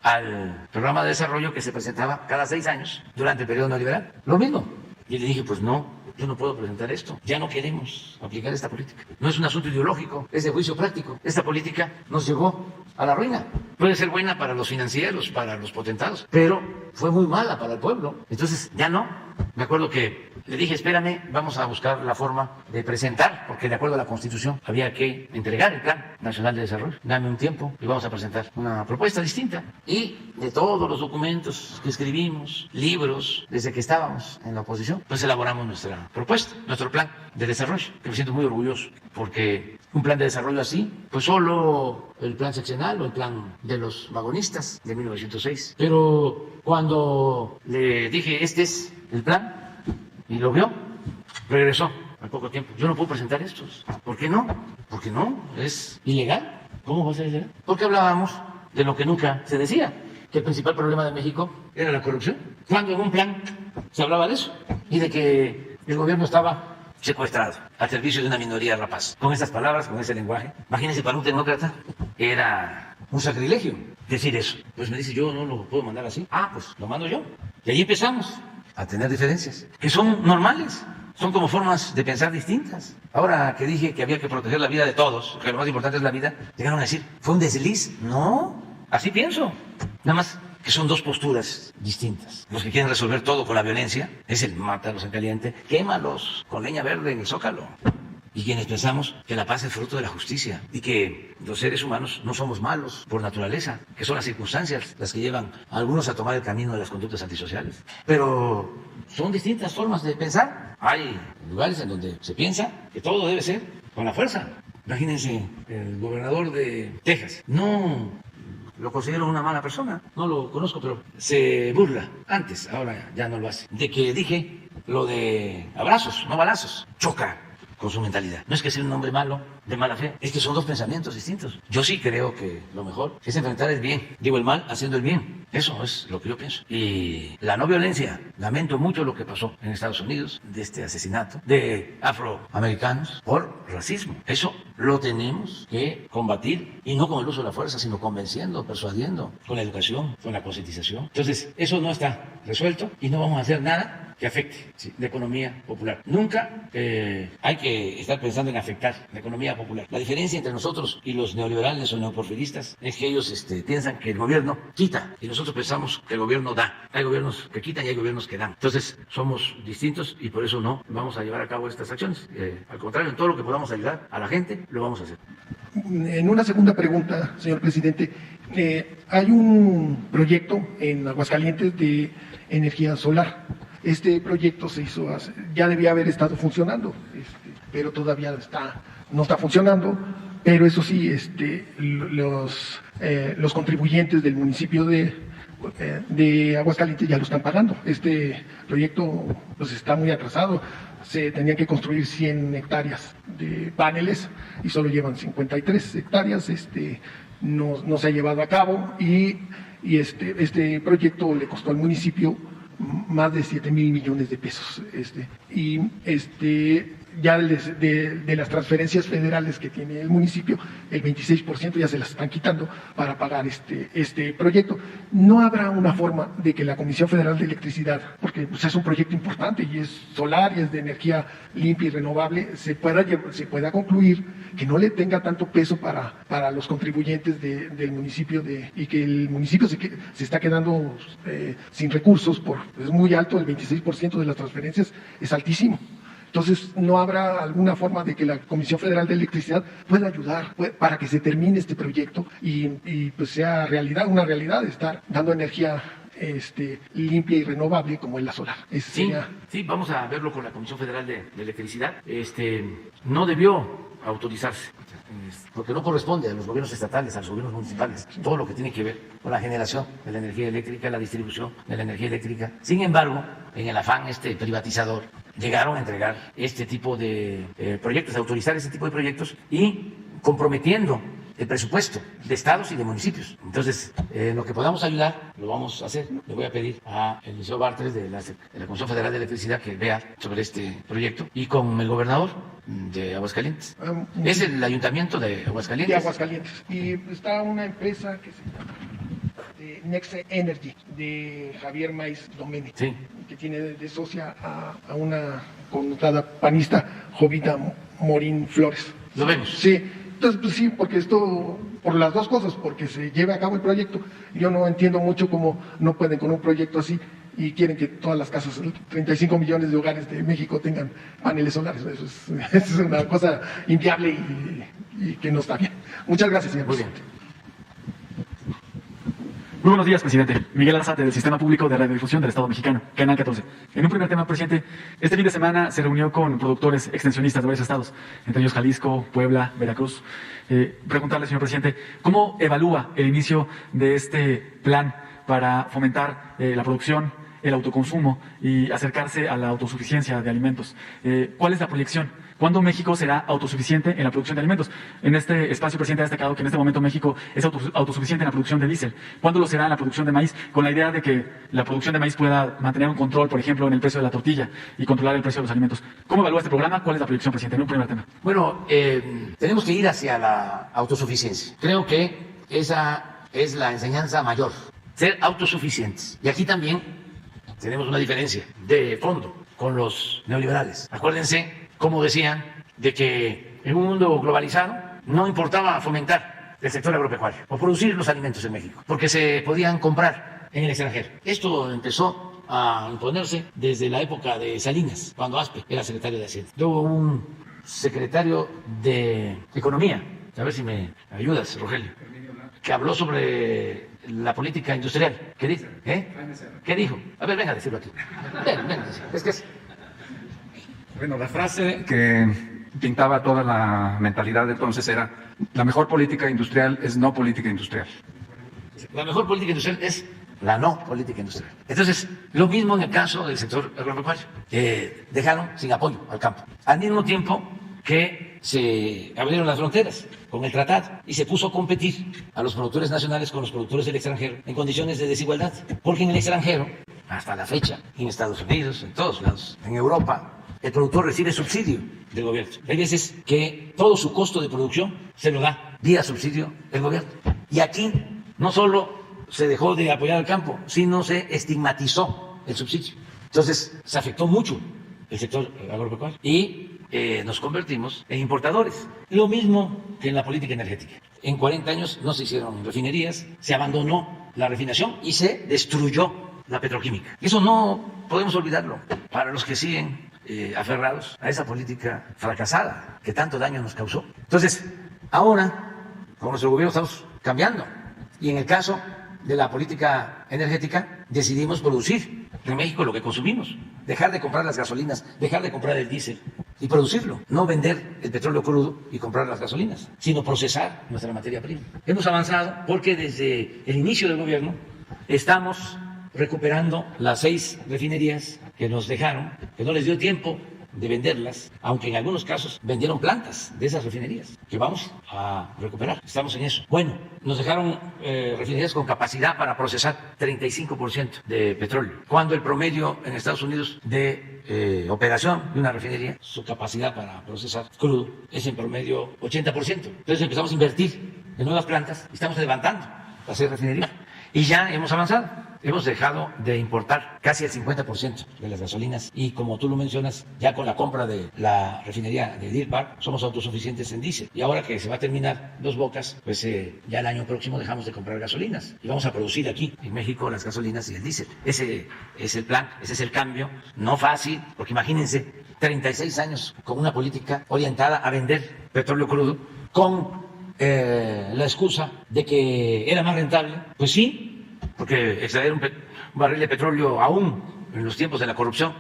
al programa de desarrollo que se presentaba cada 6 años durante el periodo neoliberal. Lo mismo. Y le dije, pues no, yo no puedo presentar esto. Ya no queremos aplicar esta política. No es un asunto ideológico, es de juicio práctico. Esta política nos llevó a la ruina. Puede ser buena para los financieros, para los potentados, pero fue muy mala para el pueblo. Entonces, ya no. Me acuerdo que le dije, espérame, vamos a buscar la forma de presentar, porque de acuerdo a la Constitución había que entregar el Plan Nacional de Desarrollo. Dame un tiempo y vamos a presentar una propuesta distinta. Y de todos los documentos que escribimos, libros, desde que estábamos en la oposición, pues elaboramos nuestra propuesta, nuestro plan de desarrollo, que me siento muy orgulloso, porque un plan de desarrollo así, pues solo el plan seccional o el plan de los vagonistas de 1906. Pero cuando le dije, este es el plan, y lo vio, regresó al poco tiempo. Yo no puedo presentar estos. ¿Por qué no? Porque no, es ilegal. ¿Cómo va a ser ilegal? Porque hablábamos de lo que nunca se decía, que el principal problema de México era la corrupción. Cuando en un plan se hablaba de eso y de que el gobierno estaba secuestrado al servicio de una minoría rapaz. Con estas palabras, con ese lenguaje, imagínense, para un tecnócrata era un sacrilegio decir eso. Pues me dice, yo no lo puedo mandar así. Ah, pues lo mando yo. Y ahí empezamos a tener diferencias, que son normales, son como formas de pensar distintas. Ahora que dije que había que proteger la vida de todos, que lo más importante es la vida, llegaron a decir, ¿fue un desliz? No, así pienso. Nada más que son dos posturas distintas. Los que quieren resolver todo con la violencia, es el mátalos en caliente, quémalos con leña verde en el Zócalo. Y quienes pensamos que la paz es fruto de la justicia y que los seres humanos no somos malos por naturaleza, que son las circunstancias las que llevan a algunos a tomar el camino de las conductas antisociales. Pero son distintas formas de pensar. Hay lugares en donde se piensa que todo debe ser con la fuerza. Imagínense el gobernador de Texas. No lo considero una mala persona, no lo conozco, pero se burla antes, ahora ya no lo hace, de que dije lo de abrazos, no balazos. Choca con su mentalidad. No es que sea un hombre malo, de mala fe, es que son dos pensamientos distintos. Yo sí creo que lo mejor es enfrentar el bien, digo el mal haciendo el bien. Eso es lo que yo pienso. Y la no violencia, lamento mucho lo que pasó en Estados Unidos, de este asesinato de afroamericanos por racismo. Eso lo tenemos que combatir, y no con el uso de la fuerza, sino convenciendo, persuadiendo, con la educación, con la concientización. Entonces, eso no está resuelto y no vamos a hacer nada que afecte la economía popular. Nunca hay que estar pensando en afectar la economía popular. La diferencia entre nosotros y los neoliberales o neoporfiristas es que ellos piensan que el gobierno quita y nosotros pensamos que el gobierno da. Hay gobiernos que quitan y hay gobiernos que dan. Entonces somos distintos y por eso no vamos a llevar a cabo estas acciones. Al contrario, en todo lo que podamos ayudar a la gente, lo vamos a hacer.
En una segunda pregunta, señor presidente, hay un proyecto en Aguascalientes de energía solar. Este proyecto se hizo ya debía haber estado funcionando, pero todavía no está funcionando. Pero eso sí, los contribuyentes del municipio de Aguascalientes ya lo están pagando. Este proyecto pues está muy atrasado. Se tenían que construir 100 hectáreas de paneles y solo llevan 53 hectáreas. No se ha llevado a cabo y este proyecto le costó al municipio más de 7,000 millones de pesos. ya de las transferencias federales que tiene el municipio, el 26% ya se las están quitando para pagar este proyecto. No habrá una forma de que la Comisión Federal de Electricidad, porque pues, es un proyecto importante y es solar y es de energía limpia y renovable, se pueda concluir, que no le tenga tanto peso para los contribuyentes del municipio y que el municipio se está quedando sin recursos, es muy alto, el 26% de las transferencias es altísimo. Entonces, no habrá alguna forma de que la Comisión Federal de Electricidad pueda ayudar para que se termine este proyecto y pues sea una realidad, estar dando energía limpia y renovable como es la solar.
Sí, vamos a verlo con la Comisión Federal de Electricidad. No debió autorizarse, porque no corresponde a los gobiernos estatales, a los gobiernos municipales, todo lo que tiene que ver con la generación de la energía eléctrica, la distribución de la energía eléctrica. Sin embargo, en el afán privatizador, llegaron a entregar este tipo de proyectos, a autorizar este tipo de proyectos y comprometiendo el presupuesto de estados y de municipios. Entonces, en lo que podamos ayudar, lo vamos a hacer. Le voy a pedir a el Liceo Bartres de la Comisión Federal de Electricidad que vea sobre este proyecto y con el gobernador de Aguascalientes. Es el ayuntamiento de Aguascalientes.
De Aguascalientes. Y está una empresa que se llama Next Energy, de Javier Maiz Domenech,
sí,
que tiene de socia a una connotada panista, Jovita Morín Flores.
¿Lo vemos?
Sí. Entonces, pues sí, porque esto, por las dos cosas, porque se lleve a cabo el proyecto, yo no entiendo mucho cómo no pueden con un proyecto así y quieren que todas las casas, 35 millones de hogares de México tengan paneles solares. Eso es una cosa inviable y que no está bien. Muchas gracias, señor presidente.
Muy buenos días, presidente. Miguel Alzate, del Sistema Público de Radiodifusión del Estado Mexicano, Canal 14. En un primer tema, presidente, este fin de semana se reunió con productores extensionistas de varios estados, entre ellos Jalisco, Puebla, Veracruz. Preguntarle, señor presidente, ¿cómo evalúa el inicio de este plan para fomentar la producción, el autoconsumo y acercarse a la autosuficiencia de alimentos? ¿Cuál es la proyección? ¿Cuándo México será autosuficiente en la producción de alimentos? En este espacio, presidente, ha destacado que en este momento México es autosuficiente en la producción de diésel. ¿Cuándo lo será en la producción de maíz? Con la idea de que la producción de maíz pueda mantener un control, por ejemplo, en el precio de la tortilla y controlar el precio de los alimentos. ¿Cómo evalúa este programa? ¿Cuál es la proyección, presidente? En un primer tema.
Bueno, tenemos que ir hacia la autosuficiencia. Creo que esa es la enseñanza mayor, ser autosuficientes. Y aquí también tenemos una diferencia de fondo con los neoliberales. Acuérdense, como decían, de que en un mundo globalizado no importaba fomentar el sector agropecuario o producir los alimentos en México, porque se podían comprar en el extranjero. Esto empezó a imponerse desde la época de Salinas, cuando Aspe era secretario de Hacienda. Luego un secretario de Economía, a ver si me ayudas, Rogelio, que habló sobre la política industrial. ¿Qué dijo? ¿Qué dijo? A ver, venga a decirlo aquí. Venga, es que es...
Bueno, la frase que pintaba toda la mentalidad de entonces era: la mejor política industrial es no política industrial.
La mejor política industrial es la no política industrial. Entonces, lo mismo en el caso del sector agropecuario. Dejaron sin apoyo al campo. Al mismo tiempo que se abrieron las fronteras con el tratado y se puso a competir a los productores nacionales con los productores del extranjero en condiciones de desigualdad. Porque en el extranjero, hasta la fecha, en Estados Unidos, en todos lados, en Europa, el productor recibe subsidio del gobierno. Hay veces que todo su costo de producción se lo da vía subsidio el gobierno. Y aquí no solo se dejó de apoyar al campo, sino se estigmatizó el subsidio. Entonces se afectó mucho el sector agropecuario y nos convertimos en importadores. Lo mismo que en la política energética. En 40 años no se hicieron refinerías, se abandonó la refinación y se destruyó la petroquímica. Eso no podemos olvidarlo. Para los que siguen aferrados a esa política fracasada que tanto daño nos causó. Entonces, ahora, con nuestro gobierno estamos cambiando. Y en el caso de la política energética, decidimos producir en México lo que consumimos. Dejar de comprar las gasolinas, dejar de comprar el diésel y producirlo. No vender el petróleo crudo y comprar las gasolinas, sino procesar nuestra materia prima. Hemos avanzado porque desde el inicio del gobierno estamos recuperando las 6 refinerías que nos dejaron, que no les dio tiempo de venderlas, aunque en algunos casos vendieron plantas de esas refinerías, que vamos a recuperar. Estamos en eso. Bueno, nos dejaron refinerías con capacidad para procesar 35% de petróleo, cuando el promedio en Estados Unidos de operación de una refinería, su capacidad para procesar crudo es en promedio 80%. Entonces empezamos a invertir en nuevas plantas y estamos levantando las refinerías. Y ya hemos avanzado. Hemos dejado de importar casi el 50% de las gasolinas y, como tú lo mencionas, ya con la compra de la refinería de Deer Park somos autosuficientes en diésel. Y ahora que se va a terminar Dos Bocas, pues ya el año próximo dejamos de comprar gasolinas y vamos a producir aquí en México las gasolinas y el diésel. Ese es el plan, ese es el cambio. No fácil, porque imagínense 36 años con una política orientada a vender petróleo crudo con la excusa de que era más rentable. Pues sí, porque extraer un barril de petróleo aún en los tiempos de la corrupción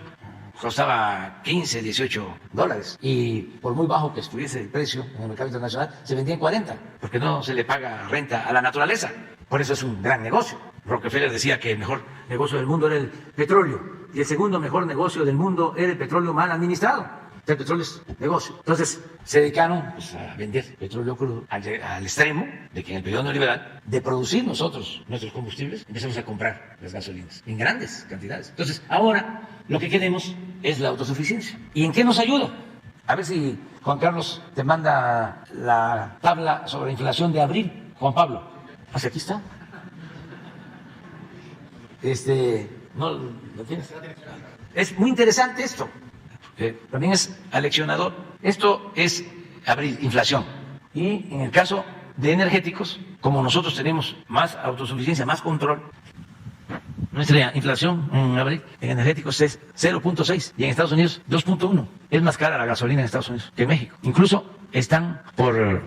costaba 15, 18 dólares. Y por muy bajo que estuviese el precio en el mercado internacional, se vendía en 40, porque no se le paga renta a la naturaleza. Por eso es un gran negocio. Rockefeller decía que el mejor negocio del mundo era el petróleo y el segundo mejor negocio del mundo era el petróleo mal administrado. El petróleo es negocio. Entonces se dedicaron pues, a vender petróleo crudo al extremo de que en el periodo neoliberal, de producir nosotros nuestros combustibles, empezamos a comprar las gasolinas en grandes cantidades. Entonces ahora lo que queremos es la autosuficiencia. ¿Y en qué nos ayuda? A ver si Juan Carlos te manda la tabla sobre la inflación de abril. Juan Pablo, hacia aquí está. ¿No lo tienes? Es muy interesante esto. También es aleccionador. Esto es abril, inflación. Y en el caso de energéticos, como nosotros tenemos más autosuficiencia, más control, nuestra inflación en abril en energéticos es 0.6 y en Estados Unidos 2.1. Es más cara la gasolina en Estados Unidos que en México. Incluso están por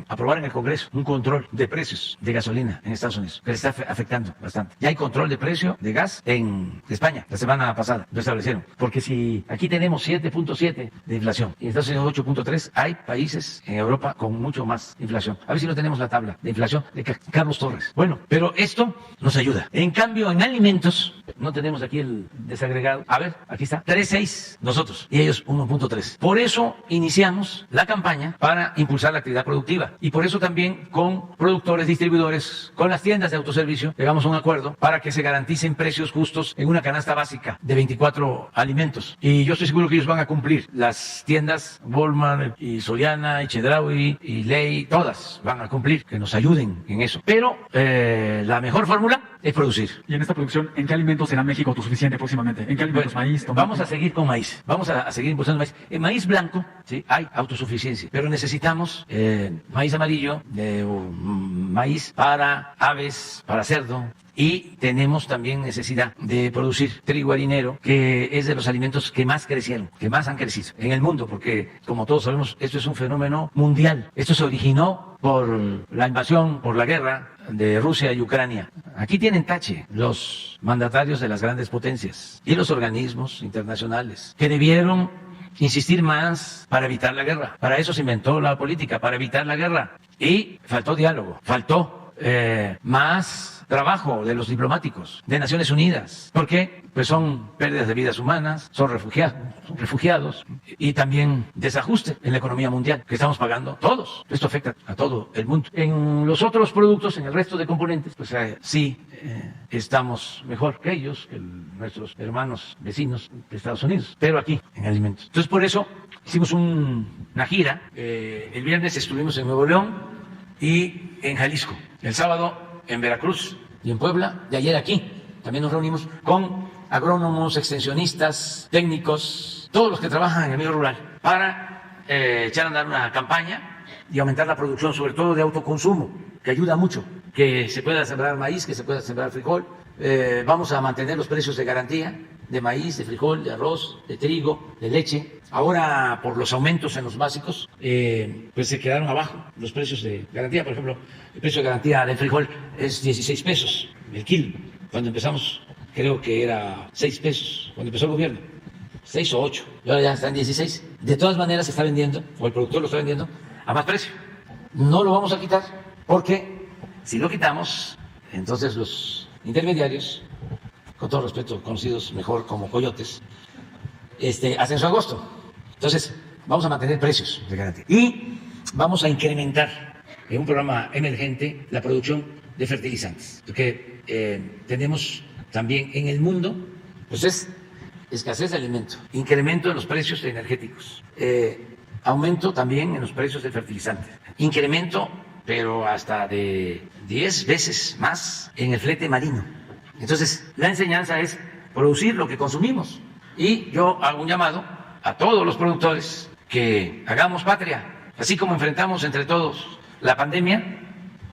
aprobar en el Congreso un control de precios de gasolina en Estados Unidos, que le está afectando bastante. Ya hay control de precio de gas en España, la semana pasada lo establecieron. Porque si aquí tenemos 7.7 de inflación y en Estados Unidos 8.3, hay países en Europa con mucho más inflación. A ver si no tenemos la tabla de inflación de Carlos Torres. Bueno, pero esto nos ayuda. En cambio, en alimentos, no tenemos aquí el desagregado. A ver, aquí está, 3.6 nosotros y ellos 1.3. Por eso iniciamos la campaña para impulsar la actividad productiva y por eso también con productores, distribuidores, con las tiendas de autoservicio llegamos a un acuerdo para que se garanticen precios justos en una canasta básica de 24 alimentos y yo estoy seguro que ellos van a cumplir. Las tiendas Walmart y Soriana y Chedraui y Ley, todas van a cumplir, que nos ayuden en eso. Pero la mejor fórmula es producir.
Y en esta producción, ¿en qué alimentos será México autosuficiente próximamente? ¿En qué alimentos?
Bueno,
maíz, tomate.
Vamos a seguir con maíz. Vamos a seguir impulsando maíz. En maíz blanco, sí, hay autosuficiencia, pero necesitamos maíz amarillo, maíz para aves, para cerdo. Y tenemos también necesidad de producir trigo harinero, que es de los alimentos que más crecieron, que más han crecido en el mundo, porque como todos sabemos, esto es un fenómeno mundial. Esto se originó por la invasión, por la guerra de Rusia y Ucrania. Aquí tienen tache los mandatarios de las grandes potencias y los organismos internacionales que debieron insistir más para evitar la guerra. Para eso se inventó la política, para evitar la guerra. Y faltó diálogo, faltó más trabajo de los diplomáticos de Naciones Unidas. ¿Por qué? Pues son pérdidas de vidas humanas, son refugiados y también desajuste en la economía mundial que estamos pagando todos. Esto afecta a todo el mundo. En los otros productos, en el resto de componentes, pues sí estamos mejor que ellos, que nuestros hermanos vecinos de Estados Unidos, pero aquí en alimentos. Entonces por eso hicimos una gira. El viernes estuvimos en Nuevo León y en Jalisco. El sábado en Veracruz y en Puebla, y ayer aquí. También nos reunimos con agrónomos, extensionistas, técnicos, todos los que trabajan en el medio rural, para echar a andar una campaña y aumentar la producción, sobre todo de autoconsumo, que ayuda mucho, que se pueda sembrar maíz, que se pueda sembrar frijol. Vamos a mantener los precios de garantía de maíz, de frijol, de arroz, de trigo, de leche. Ahora, por los aumentos en los básicos, pues se quedaron abajo los precios de garantía. Por ejemplo, el precio de garantía del frijol es 16 pesos el kilo. Cuando empezamos, creo que era 6 pesos, cuando empezó el gobierno. 6 o 8, y ahora ya está en 16. De todas maneras se está vendiendo, o el productor lo está vendiendo, a más precio. No lo vamos a quitar, porque si lo quitamos, entonces los intermediarios, con todo respeto, conocidos mejor como coyotes, hacen su agosto. Entonces, vamos a mantener precios de garantía. Y vamos a incrementar en un programa emergente la producción de fertilizantes, porque tenemos también en el mundo, pues es escasez de alimento, incremento en los precios energéticos, aumento también en los precios de fertilizantes, incremento, pero hasta de 10 veces más en el flete marino. Entonces, la enseñanza es producir lo que consumimos. Y yo hago un llamado a todos los productores que hagamos patria, así como enfrentamos entre todos la pandemia,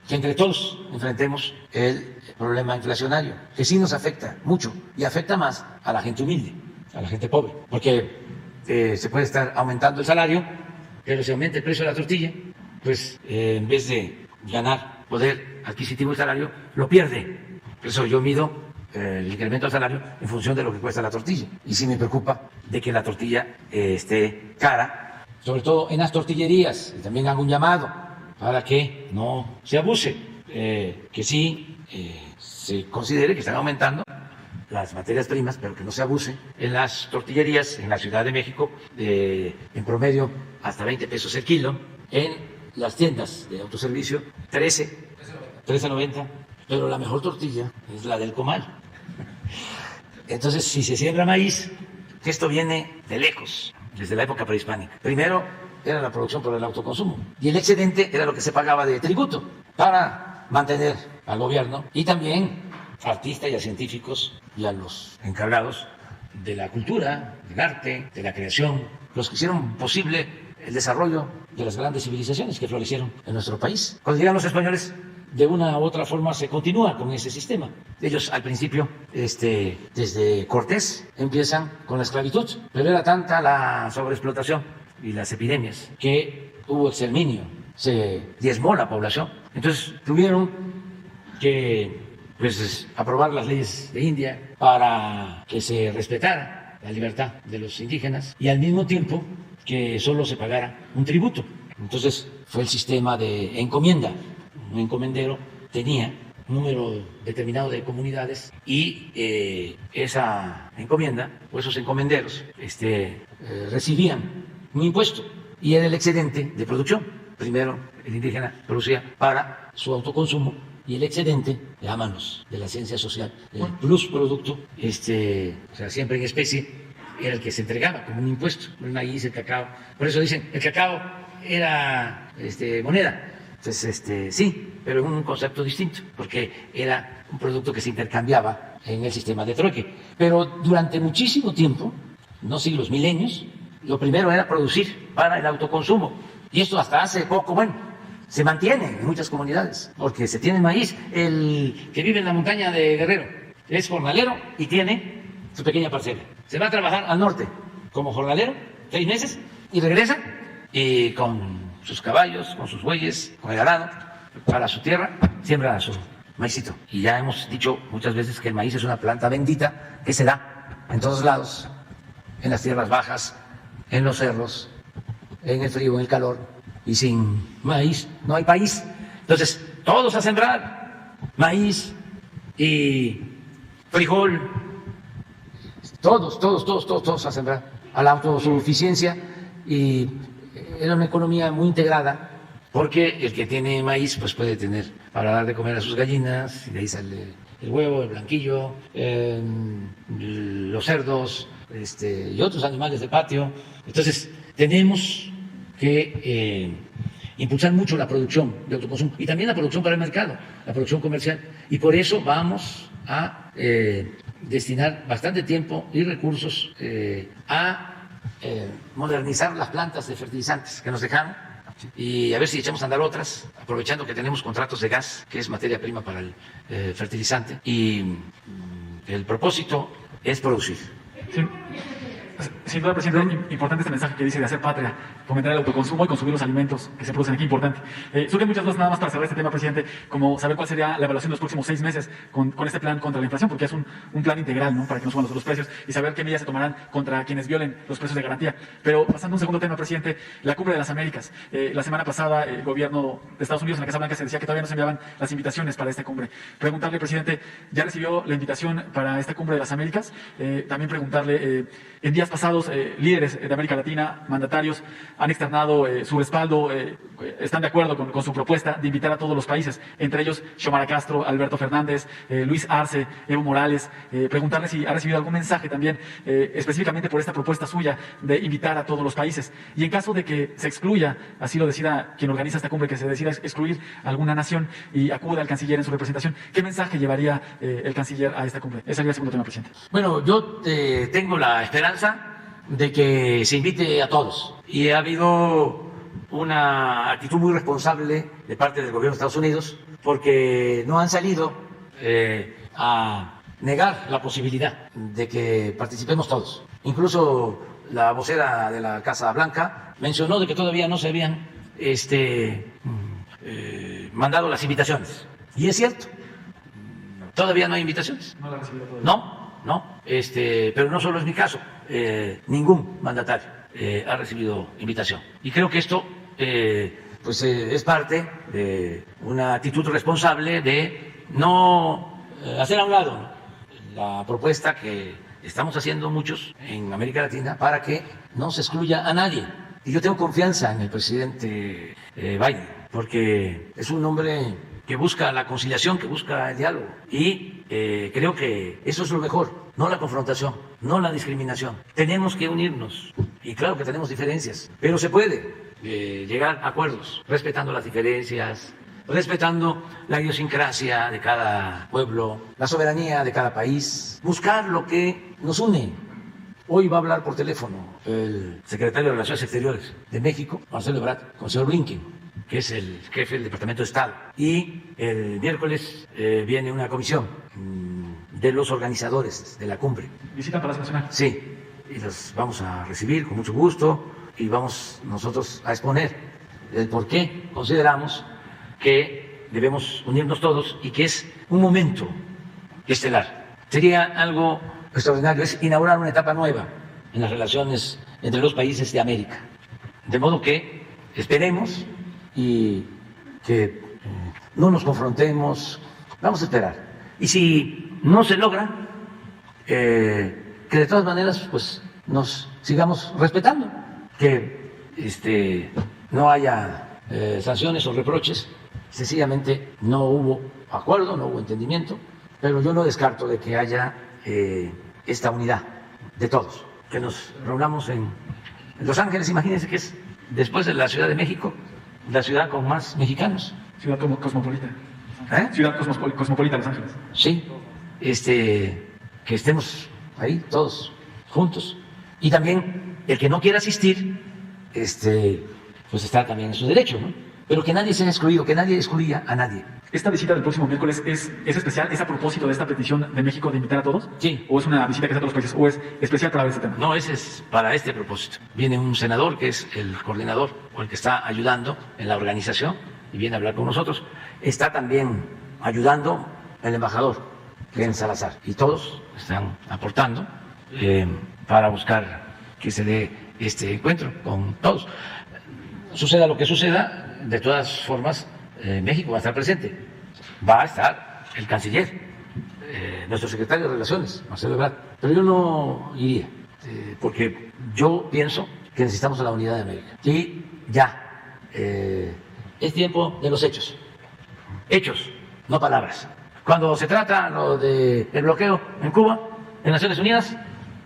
que entre todos enfrentemos el problema inflacionario, que sí nos afecta mucho y afecta más a la gente humilde, a la gente pobre, porque se puede estar aumentando el salario, pero si aumenta el precio de la tortilla, pues en vez de ganar poder adquisitivo el salario, lo pierde. Por eso yo mido el incremento del salario en función de lo que cuesta la tortilla. Y sí me preocupa de que la tortilla esté cara, sobre todo en las tortillerías. Y también hago un llamado para que no se abuse, que sí se considere que están aumentando las materias primas, pero que no se abuse. En las tortillerías en la Ciudad de México, en promedio hasta 20 pesos el kilo. En las tiendas de autoservicio, 13.90, pero la mejor tortilla es la del comal. Entonces, si se siembra maíz, que esto viene de lejos, desde la época prehispánica. Primero era la producción por el autoconsumo y el excedente era lo que se pagaba de tributo para mantener al gobierno y también a artistas y a científicos y a los encargados de la cultura, del arte, de la creación, los que hicieron posible el desarrollo de las grandes civilizaciones que florecieron en nuestro país. Cuando llegan los españoles, de una u otra forma se continúa con ese sistema. Ellos al principio, desde Cortés, empiezan con la esclavitud, pero era tanta la sobreexplotación y las epidemias que hubo exterminio, se diezmó la población. Entonces tuvieron que aprobar las leyes de India para que se respetara la libertad de los indígenas y al mismo tiempo que solo se pagara un tributo. Entonces fue el sistema de encomienda. Un encomendero tenía un número determinado de comunidades y esa encomienda o esos encomenderos recibían un impuesto y era el excedente de producción. Primero el indígena producía para su autoconsumo y el excedente, llaman de la ciencia social, el plus producto, o sea, siempre en especie, era el que se entregaba como un impuesto, el maíz, el cacao. Por eso dicen, el cacao era moneda. Entonces, sí, pero en un concepto distinto, porque era un producto que se intercambiaba en el sistema de trueque. Pero durante muchísimo tiempo, no siglos, milenios, lo primero era producir para el autoconsumo. Y esto hasta hace poco, se mantiene en muchas comunidades, porque se tiene maíz. El que vive en la montaña de Guerrero es jornalero y tiene su pequeña parcela. Se va a trabajar al norte como jornalero, 6 meses, y regresa y con sus caballos, con sus bueyes, con el ganado, para su tierra, siembra su maicito. Y ya hemos dicho muchas veces que el maíz es una planta bendita que se da en todos lados, en las tierras bajas, en los cerros, en el frío, en el calor, y sin maíz no hay país. Entonces, todos a sembrar maíz y frijol, todos a sembrar, a la autosuficiencia, y era una economía muy integrada, porque el que tiene maíz pues puede tener para dar de comer a sus gallinas, y de ahí sale el huevo, el blanquillo, los cerdos, y otros animales de patio. Entonces tenemos que impulsar mucho la producción de autoconsumo y también la producción para el mercado, la producción comercial, y por eso vamos a destinar bastante tiempo y recursos a modernizar las plantas de fertilizantes que nos dejaron y a ver si echamos a andar otras, aprovechando que tenemos contratos de gas, que es materia prima para el fertilizante, y el propósito es producir.
Sí. Sin duda, presidente, importante este mensaje que dice de hacer patria, fomentar el autoconsumo y consumir los alimentos que se producen aquí, importante. Surgen muchas dudas nada más para cerrar este tema, presidente, como saber cuál sería la evaluación de los próximos 6 meses con este plan contra la inflación, porque es un plan integral, ¿no?, para que no suban los precios, y saber qué medidas se tomarán contra quienes violen los precios de garantía. Pero pasando a un segundo tema, presidente, la Cumbre de las Américas. La semana pasada el gobierno de Estados Unidos en la Casa Blanca se decía que todavía no se enviaban las invitaciones para esta cumbre. Preguntarle, presidente, ¿ya recibió la invitación para esta Cumbre de las Américas? También preguntarle, en días pasados, líderes de América Latina, mandatarios, han externado su respaldo, están de acuerdo con su propuesta de invitar a todos los países, entre ellos Xiomara Castro, Alberto Fernández, Luis Arce, Evo Morales, preguntarle si ha recibido algún mensaje también específicamente por esta propuesta suya de invitar a todos los países. Y en caso de que se excluya, así lo decida quien organiza esta cumbre, que se decida excluir alguna nación y acuda al canciller en su representación, ¿qué mensaje llevaría el canciller a esta cumbre? Ese sería el segundo tema, presidente.
Bueno, yo tengo la esperanza de que se invite a todos. Y ha habido una actitud muy responsable de parte del gobierno de Estados Unidos porque no han salido a negar la posibilidad de que participemos todos. Incluso la vocera de la Casa Blanca mencionó de que todavía no se habían mandado las invitaciones. Y es cierto, todavía no hay invitaciones.
No la ha recibido todavía.
No, pero no solo es mi caso, ningún mandatario ha recibido invitación. Y creo que esto es parte de una actitud responsable de no hacer a un lado la propuesta que estamos haciendo muchos en América Latina para que no se excluya a nadie. Y yo tengo confianza en el presidente Biden, porque es un hombre que busca la conciliación, que busca el diálogo. Y creo que eso es lo mejor, no la confrontación, no la discriminación. Tenemos que unirnos. Y claro que tenemos diferencias, pero se puede llegar a acuerdos, respetando las diferencias, respetando la idiosincrasia de cada pueblo, la soberanía de cada país, buscar lo que nos une. Hoy va a hablar por teléfono el secretario de Relaciones Exteriores de México, Marcelo Ebrard, con el señor Blinken, que es el jefe del Departamento de Estado. Y el miércoles viene una comisión de los organizadores de la cumbre.
¿Visita al Palacio Nacional?
Sí, y los vamos a recibir con mucho gusto y vamos nosotros a exponer el por qué consideramos que debemos unirnos todos y que es un momento estelar. Sería algo extraordinario, es inaugurar una etapa nueva en las relaciones entre los países de América. De modo que esperemos y que no nos confrontemos, vamos a esperar. Y si no se logra, que de todas maneras pues nos sigamos respetando, que no haya sanciones o reproches. Sencillamente no hubo acuerdo, no hubo entendimiento, pero yo no descarto de que haya esta unidad de todos, que nos reunamos en Los Ángeles. Imagínense que es, después de la Ciudad de México, la ciudad con más mexicanos.
Ciudad cosmopolita.
Ciudad
cosmopolita, Los Ángeles.
Sí, que estemos ahí todos juntos. Y también el que no quiera asistir, pues está también en su derecho, ¿no? Pero que nadie sea excluido, que nadie excluya a nadie.
¿Esta visita del próximo miércoles es especial? ¿Es a propósito de esta petición de México de invitar a todos?
Sí.
¿O es una visita que es a todos los países? ¿O es especial para este tema?
No, ese es para este propósito. Viene un senador que es el coordinador o el que está ayudando en la organización y viene a hablar con nosotros. Está también ayudando el embajador, Ken Salazar. Y todos están aportando para buscar que se dé este encuentro con todos. Suceda lo que suceda, de todas formas, México va a estar presente. Va a estar el canciller, nuestro secretario de Relaciones, Marcelo Ebrard. Pero yo no iría, porque yo pienso que necesitamos la unidad de América. Y ya, es tiempo de los hechos. Hechos, no palabras. Cuando se trata lo del bloqueo en Cuba, en Naciones Unidas,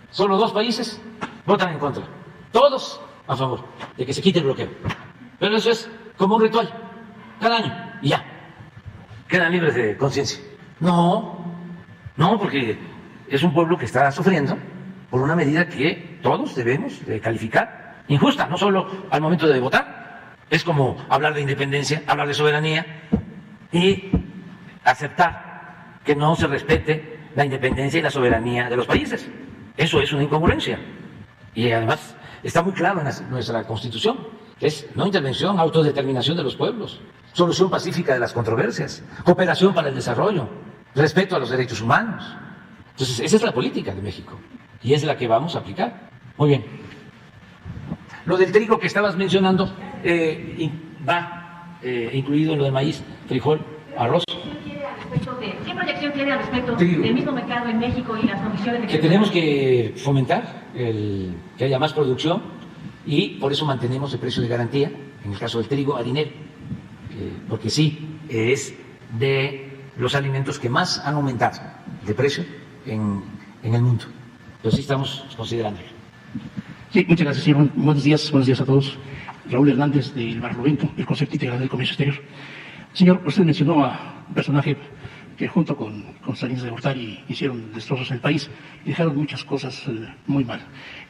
solo 2 países votan en contra. Todos a favor de que se quite el bloqueo. Pero eso es como un ritual, cada año, y ya. Quedan libres de conciencia. No, porque es un pueblo que está sufriendo por una medida que todos debemos de calificar injusta, no solo al momento de votar. Es como hablar de independencia, hablar de soberanía y aceptar que no se respete la independencia y la soberanía de los países. Eso es una incongruencia. Y además está muy claro en nuestra Constitución, que es no intervención, autodeterminación de los pueblos, solución pacífica de las controversias, cooperación para el desarrollo, respeto a los derechos humanos. Entonces, esa es la política de México y es la que vamos a aplicar. Muy bien. Lo del trigo que estabas mencionando va incluido en lo de maíz, frijol, arroz.
Siempre
proyección tiene al respecto
Trigo.
del mismo mercado en México y las condiciones de
Que tenemos que fomentar que haya más producción y por eso mantenemos el precio de garantía, en el caso del trigo, harinero, porque sí, es de los alimentos que más han aumentado de precio en el mundo. Pero sí estamos considerándolo.
Sí, muchas gracias, señor. Buenos días a todos. Raúl Hernández del Barlovento, el Concepto Integral del Comercio Exterior. Señor, usted mencionó a un personaje que junto con Salinas de Gortari hicieron destrozos en el país y dejaron muchas cosas muy mal.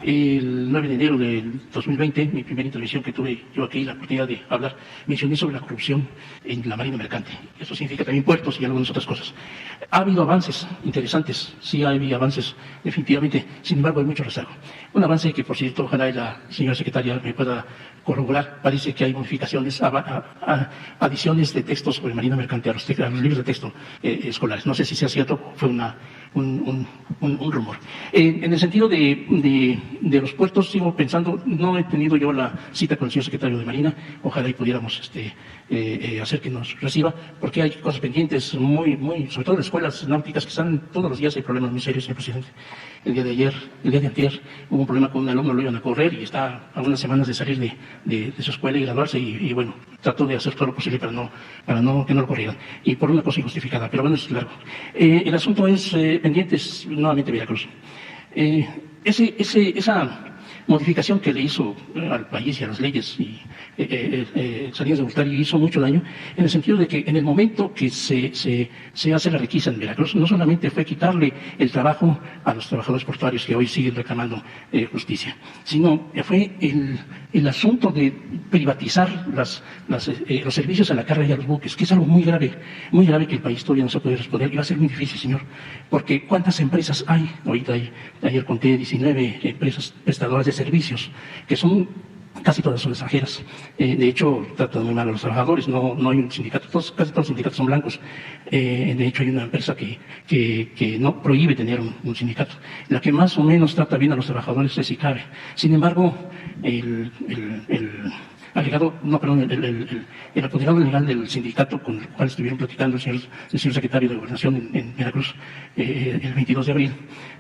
El 9 de enero del 2020, mi primera intervención que tuve yo aquí, la oportunidad de hablar, mencioné sobre la corrupción en la Marina Mercante. Eso significa también puertos y algunas otras cosas. Ha habido avances interesantes, sí ha habido avances definitivamente, sin embargo hay mucho rezago. Un avance que, por cierto, ojalá la señora secretaria me pueda corroborar, parece que hay modificaciones, adiciones de textos sobre Marina Mercante a los libros de texto escolares. No sé si sea cierto, fue un rumor. En el sentido de los puertos, sigo pensando, no he tenido yo la cita con el señor secretario de Marina, ojalá y pudiéramos hacer que nos reciba, porque hay cosas pendientes, sobre todo en las escuelas náuticas que están todos los días, hay problemas muy serios, señor presidente. El día de antier, hubo un problema con un alumno, lo iban a correr y está a unas semanas de salir de su escuela y graduarse y bueno, trató de hacer todo lo posible para que no lo corrieran. Y por una cosa injustificada, pero bueno, es largo. El asunto es pendientes, nuevamente Veracruz. Esa modificación que le hizo al país y a las leyes y Salinas de Gortari hizo mucho daño en el sentido de que en el momento que se hace la requisa en Veracruz, no solamente fue quitarle el trabajo a los trabajadores portuarios que hoy siguen reclamando justicia, sino fue el asunto de privatizar los servicios a la carga y a los buques, que es algo muy grave que el país todavía no se puede responder y va a ser muy difícil, señor, porque ¿cuántas empresas hay? Ahorita ayer conté 19 empresas prestadoras de servicios, que son casi todas son extranjeras. De hecho, tratan muy mal a los trabajadores, no hay un sindicato, casi todos los sindicatos son blancos. De hecho, hay una empresa que no prohíbe tener un sindicato. La que más o menos trata bien a los trabajadores es ICABE. Sin embargo, el apoderado legal del sindicato con el cual estuvieron platicando el señor secretario de Gobernación en Veracruz el 22 de abril,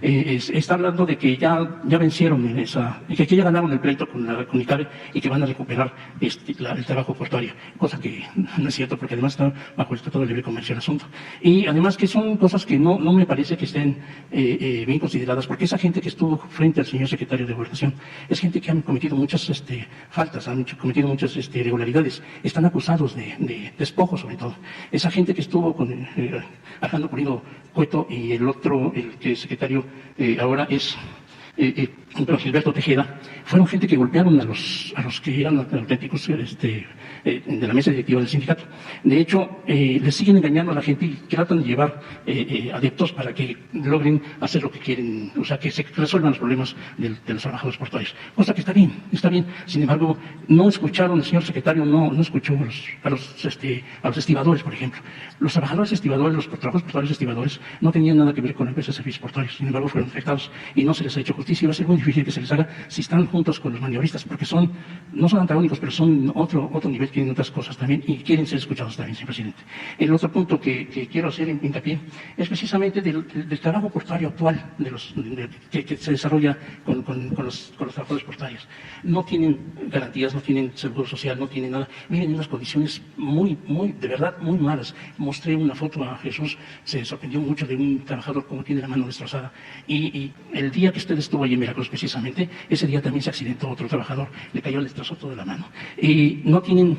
está hablando de que ya vencieron que ya ganaron el pleito con ICABE y que van a recuperar el trabajo portuario, cosa que no es cierto porque además está bajo el Tratado de Libre Comercio el asunto. Y además que son cosas que no me parece que estén bien consideradas, porque esa gente que estuvo frente al señor secretario de Gobernación es gente que han cometido muchas faltas, han cometido muchas irregularidades, están acusados de despojo sobre todo. Esa gente que estuvo con Alejandro Pulido Cueto y el que es secretario ahora es Gilberto Tejeda, fueron gente que golpearon a los que eran auténticos de la mesa directiva del sindicato. De hecho, les siguen engañando a la gente y tratan de llevar adeptos para que logren hacer lo que quieren, o sea, que se resuelvan los problemas de los trabajadores portuarios. Cosa que está bien. Sin embargo, no escucharon, el señor secretario no escuchó a los estibadores, por ejemplo. Los trabajadores estibadores, los trabajadores portuarios estibadores, no tenían nada que ver con la empresa de servicios portuarios, sin embargo, fueron afectados y no se les ha hecho justicia. Va a ser muy difícil que se les haga si están juntos con los maniobristas, porque no son antagónicos, pero son otro nivel, tienen otras cosas también y quieren ser escuchados también, señor presidente. El otro punto que quiero hacer hincapié es precisamente del trabajo portuario actual que se desarrolla con los trabajadores portuarios. No tienen garantías, no tienen seguro social, no tienen nada. Miren, en unas condiciones de verdad, muy malas. Mostré una foto a Jesús, se sorprendió mucho de un trabajador como tiene la mano destrozada. Y el día que usted estuvo ahí en Veracruz precisamente, ese día también se accidentó otro trabajador, le cayó, le destrozó toda la mano. Y no tienen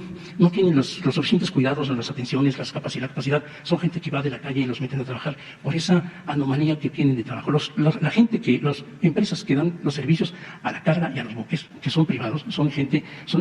los suficientes cuidados en las atenciones, la capacidad, son gente que va de la calle y los meten a trabajar por esa anomalía que tienen de trabajo. Las empresas que dan los servicios a la carga y a los buques, que son privados, son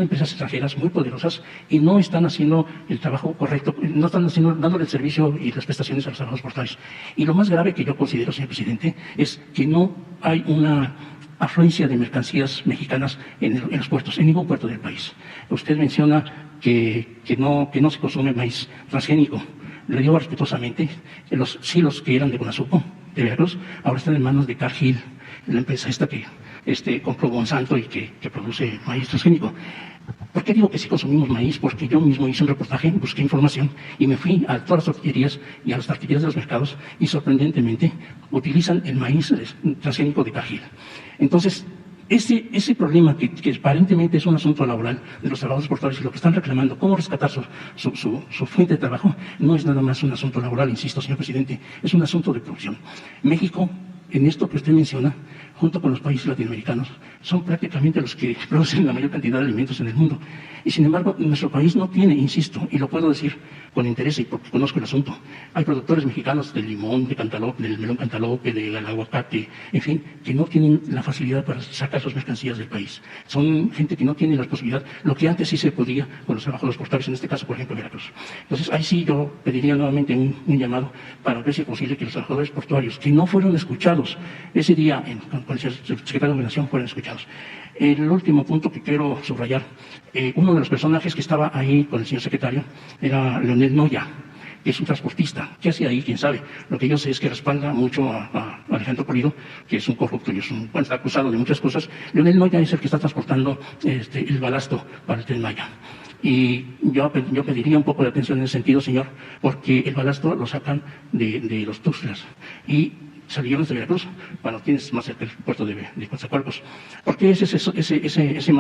empresas extranjeras muy poderosas y no están haciendo el trabajo correcto, no están dándole el servicio y las prestaciones a los trabajadores portuarios. Y lo más grave que yo considero, señor presidente, es que no hay una afluencia de mercancías mexicanas en los puertos, en ningún puerto del país. Usted menciona que no se consume maíz transgénico. Le digo respetuosamente, los silos que eran de Bonasupo, de Veracruz, ahora están en manos de Cargill, la empresa esta que compró Monsanto y que produce maíz transgénico. ¿Por qué digo que sí consumimos maíz? Porque yo mismo hice un reportaje, busqué información y me fui a todas las tortillerías y a las tortillerías de los mercados y sorprendentemente utilizan el maíz transgénico de Cargill. Entonces, ese problema que aparentemente es un asunto laboral de los trabajadores portuarios y lo que están reclamando, cómo rescatar su fuente de trabajo, no es nada más un asunto laboral, insisto, señor presidente, es un asunto de producción. México, en esto que usted menciona, junto con los países latinoamericanos, son prácticamente los que producen la mayor cantidad de alimentos en el mundo. Y sin embargo, nuestro país no tiene, insisto, y lo puedo decir con interés y porque conozco el asunto, hay productores mexicanos del limón, de cantaloupe, del melón cantaloupe, del aguacate, en fin, que no tienen la facilidad para sacar sus mercancías del país. Son gente que no tiene la posibilidad, lo que antes sí se podía con los trabajadores portuarios, en este caso, por ejemplo, Veracruz. Entonces, ahí sí yo pediría nuevamente un llamado para ver si es posible que los trabajadores portuarios, que no fueron escuchados ese día con el secretario de Gobernación, fueron escuchados. El último punto que quiero subrayar, uno de los personajes que estaba ahí con el señor secretario era Leonel Noya, que es un transportista. ¿Qué hacía ahí? ¿Quién sabe? Lo que yo sé es que respalda mucho a Alejandro Pulido, que es un corrupto y está acusado de muchas cosas. Leonel Noya es el que está transportando el balasto para el Tren Maya. Y yo pediría un poco de atención en ese sentido, señor, porque el balasto lo sacan de los Tuxtlas y salieron desde Veracruz, cuando tienes más cerca el puerto de Coatzacoalcos. ¿Por qué ese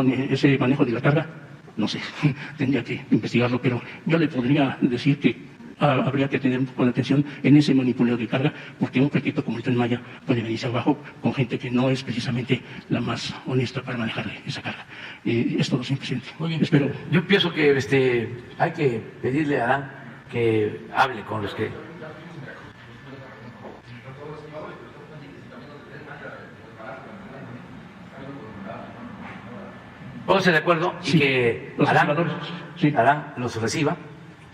manejo de la carga? No sé, tendría que investigarlo, pero yo le podría decir que habría que tener un poco de atención en ese manipuleo de carga, porque un proyecto como el Tren Maya puede venirse abajo con gente que no es precisamente la más honesta para manejar esa carga. Es todo, señor presidente.
Muy bien.
Espero.
Yo pienso que hay que pedirle a Adán que hable con los que... Pónganse de acuerdo y que Adán los reciba.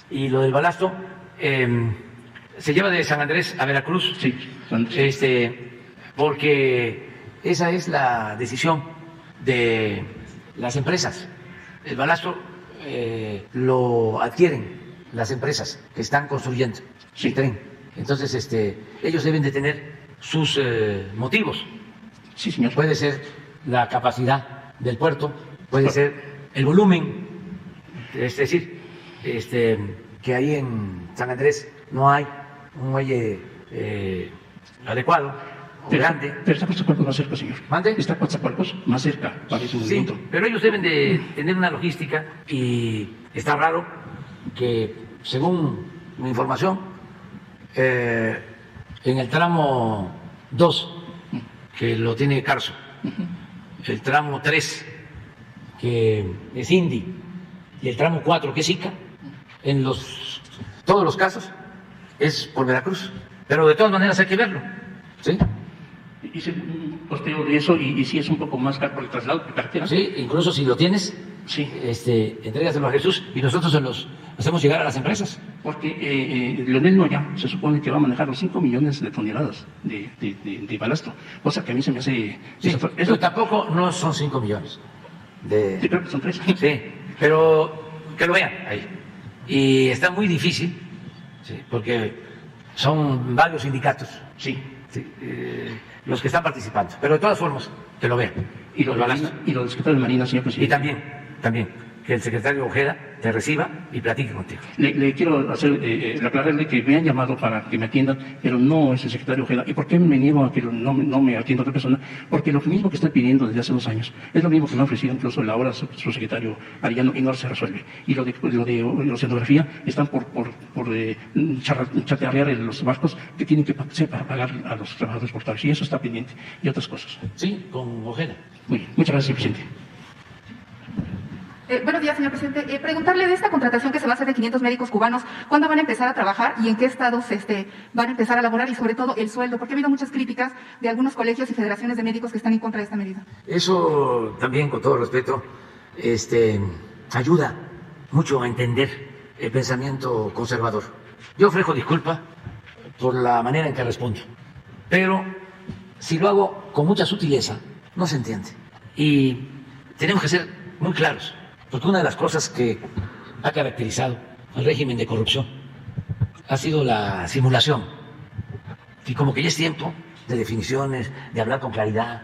Y lo del balasto se lleva de San Andrés a Veracruz, porque esa es la decisión de las empresas. El balasto lo adquieren las empresas que están construyendo el tren. Entonces, ellos deben de tener sus motivos.
Sí, señor.
Puede ser la capacidad del puerto, puede ser el volumen, es decir, que ahí en San Andrés no hay un muelle adecuado o grande.
Pero está Coatzacoalcos más cerca, señor.
¿Mande?
Está Coatzacoalcos más cerca para ese movimiento.
Sí, pero ellos deben de tener una logística y está raro que, según mi información, en el tramo 2, que lo tiene Carso, el tramo 3, que es Indy, y el tramo 4, que es Ica, en todos los casos es por Veracruz, pero de todas maneras hay que verlo, ¿sí?
Hice un posteo de eso y sí es un poco más caro por el traslado de carretera.
Sí, incluso si lo tienes,
sí,
entrégaselo a Jesús y nosotros se los hacemos llegar a las empresas.
Porque Leonel Noya se supone que va a manejar los 5 millones de toneladas de balasto, cosa que a mí se me hace...
Sí, eso tampoco no son 5 millones.
Sí, creo que son 3.
Sí, pero que lo vean ahí. Y está muy difícil, ¿sí? Porque son varios sindicatos, sí, los que están participando. Pero de todas formas, que lo vean.
Y lo del secretario de Marina, señor presidente.
Y también, que el secretario Ojeda te reciba y platique contigo.
Le quiero aclararle que me han llamado para que me atiendan, pero no es el secretario Ojeda. ¿Y por qué me niego a que no me atienda otra persona? Porque lo mismo que estoy pidiendo desde hace 2 años es lo mismo que me ha ofrecido incluso la ahora su secretario Arellano y no se resuelve. Y lo de oceanografía están por chatear los barcos que tienen que pagar a los trabajadores portuarios. Y eso está pendiente. Y otras cosas.
Sí, con Ojeda.
Muy bien. Muchas gracias, señor presidente.
Buenos días, señor presidente. Preguntarle de esta contratación que se va a hacer de 500 médicos cubanos, ¿cuándo van a empezar a trabajar y en qué estados van a empezar a laborar? Y sobre todo el sueldo, porque ha habido muchas críticas de algunos colegios y federaciones de médicos que están en contra de esta medida.
Eso también, con todo respeto, ayuda mucho a entender el pensamiento conservador. Yo ofrezco disculpa por la manera en que respondo, pero si lo hago con mucha sutileza, no se entiende. Y tenemos que ser muy claros. Porque una de las cosas que ha caracterizado al régimen de corrupción ha sido la simulación. Y como que ya es tiempo de definiciones, de hablar con claridad.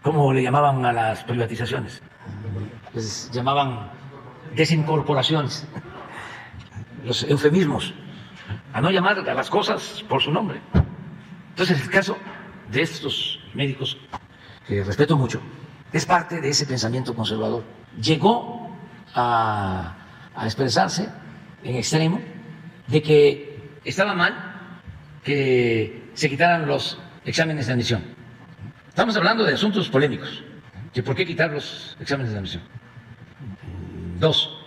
¿Cómo le llamaban a las privatizaciones? Les llamaban desincorporaciones, los eufemismos, a no llamar a las cosas por su nombre. Entonces, el caso de estos médicos, que respeto mucho, es parte de ese pensamiento conservador. Llegó a expresarse en extremo de que estaba mal que se quitaran los exámenes de admisión. Estamos hablando de asuntos polémicos. ¿Y por qué quitar los exámenes de admisión? 2,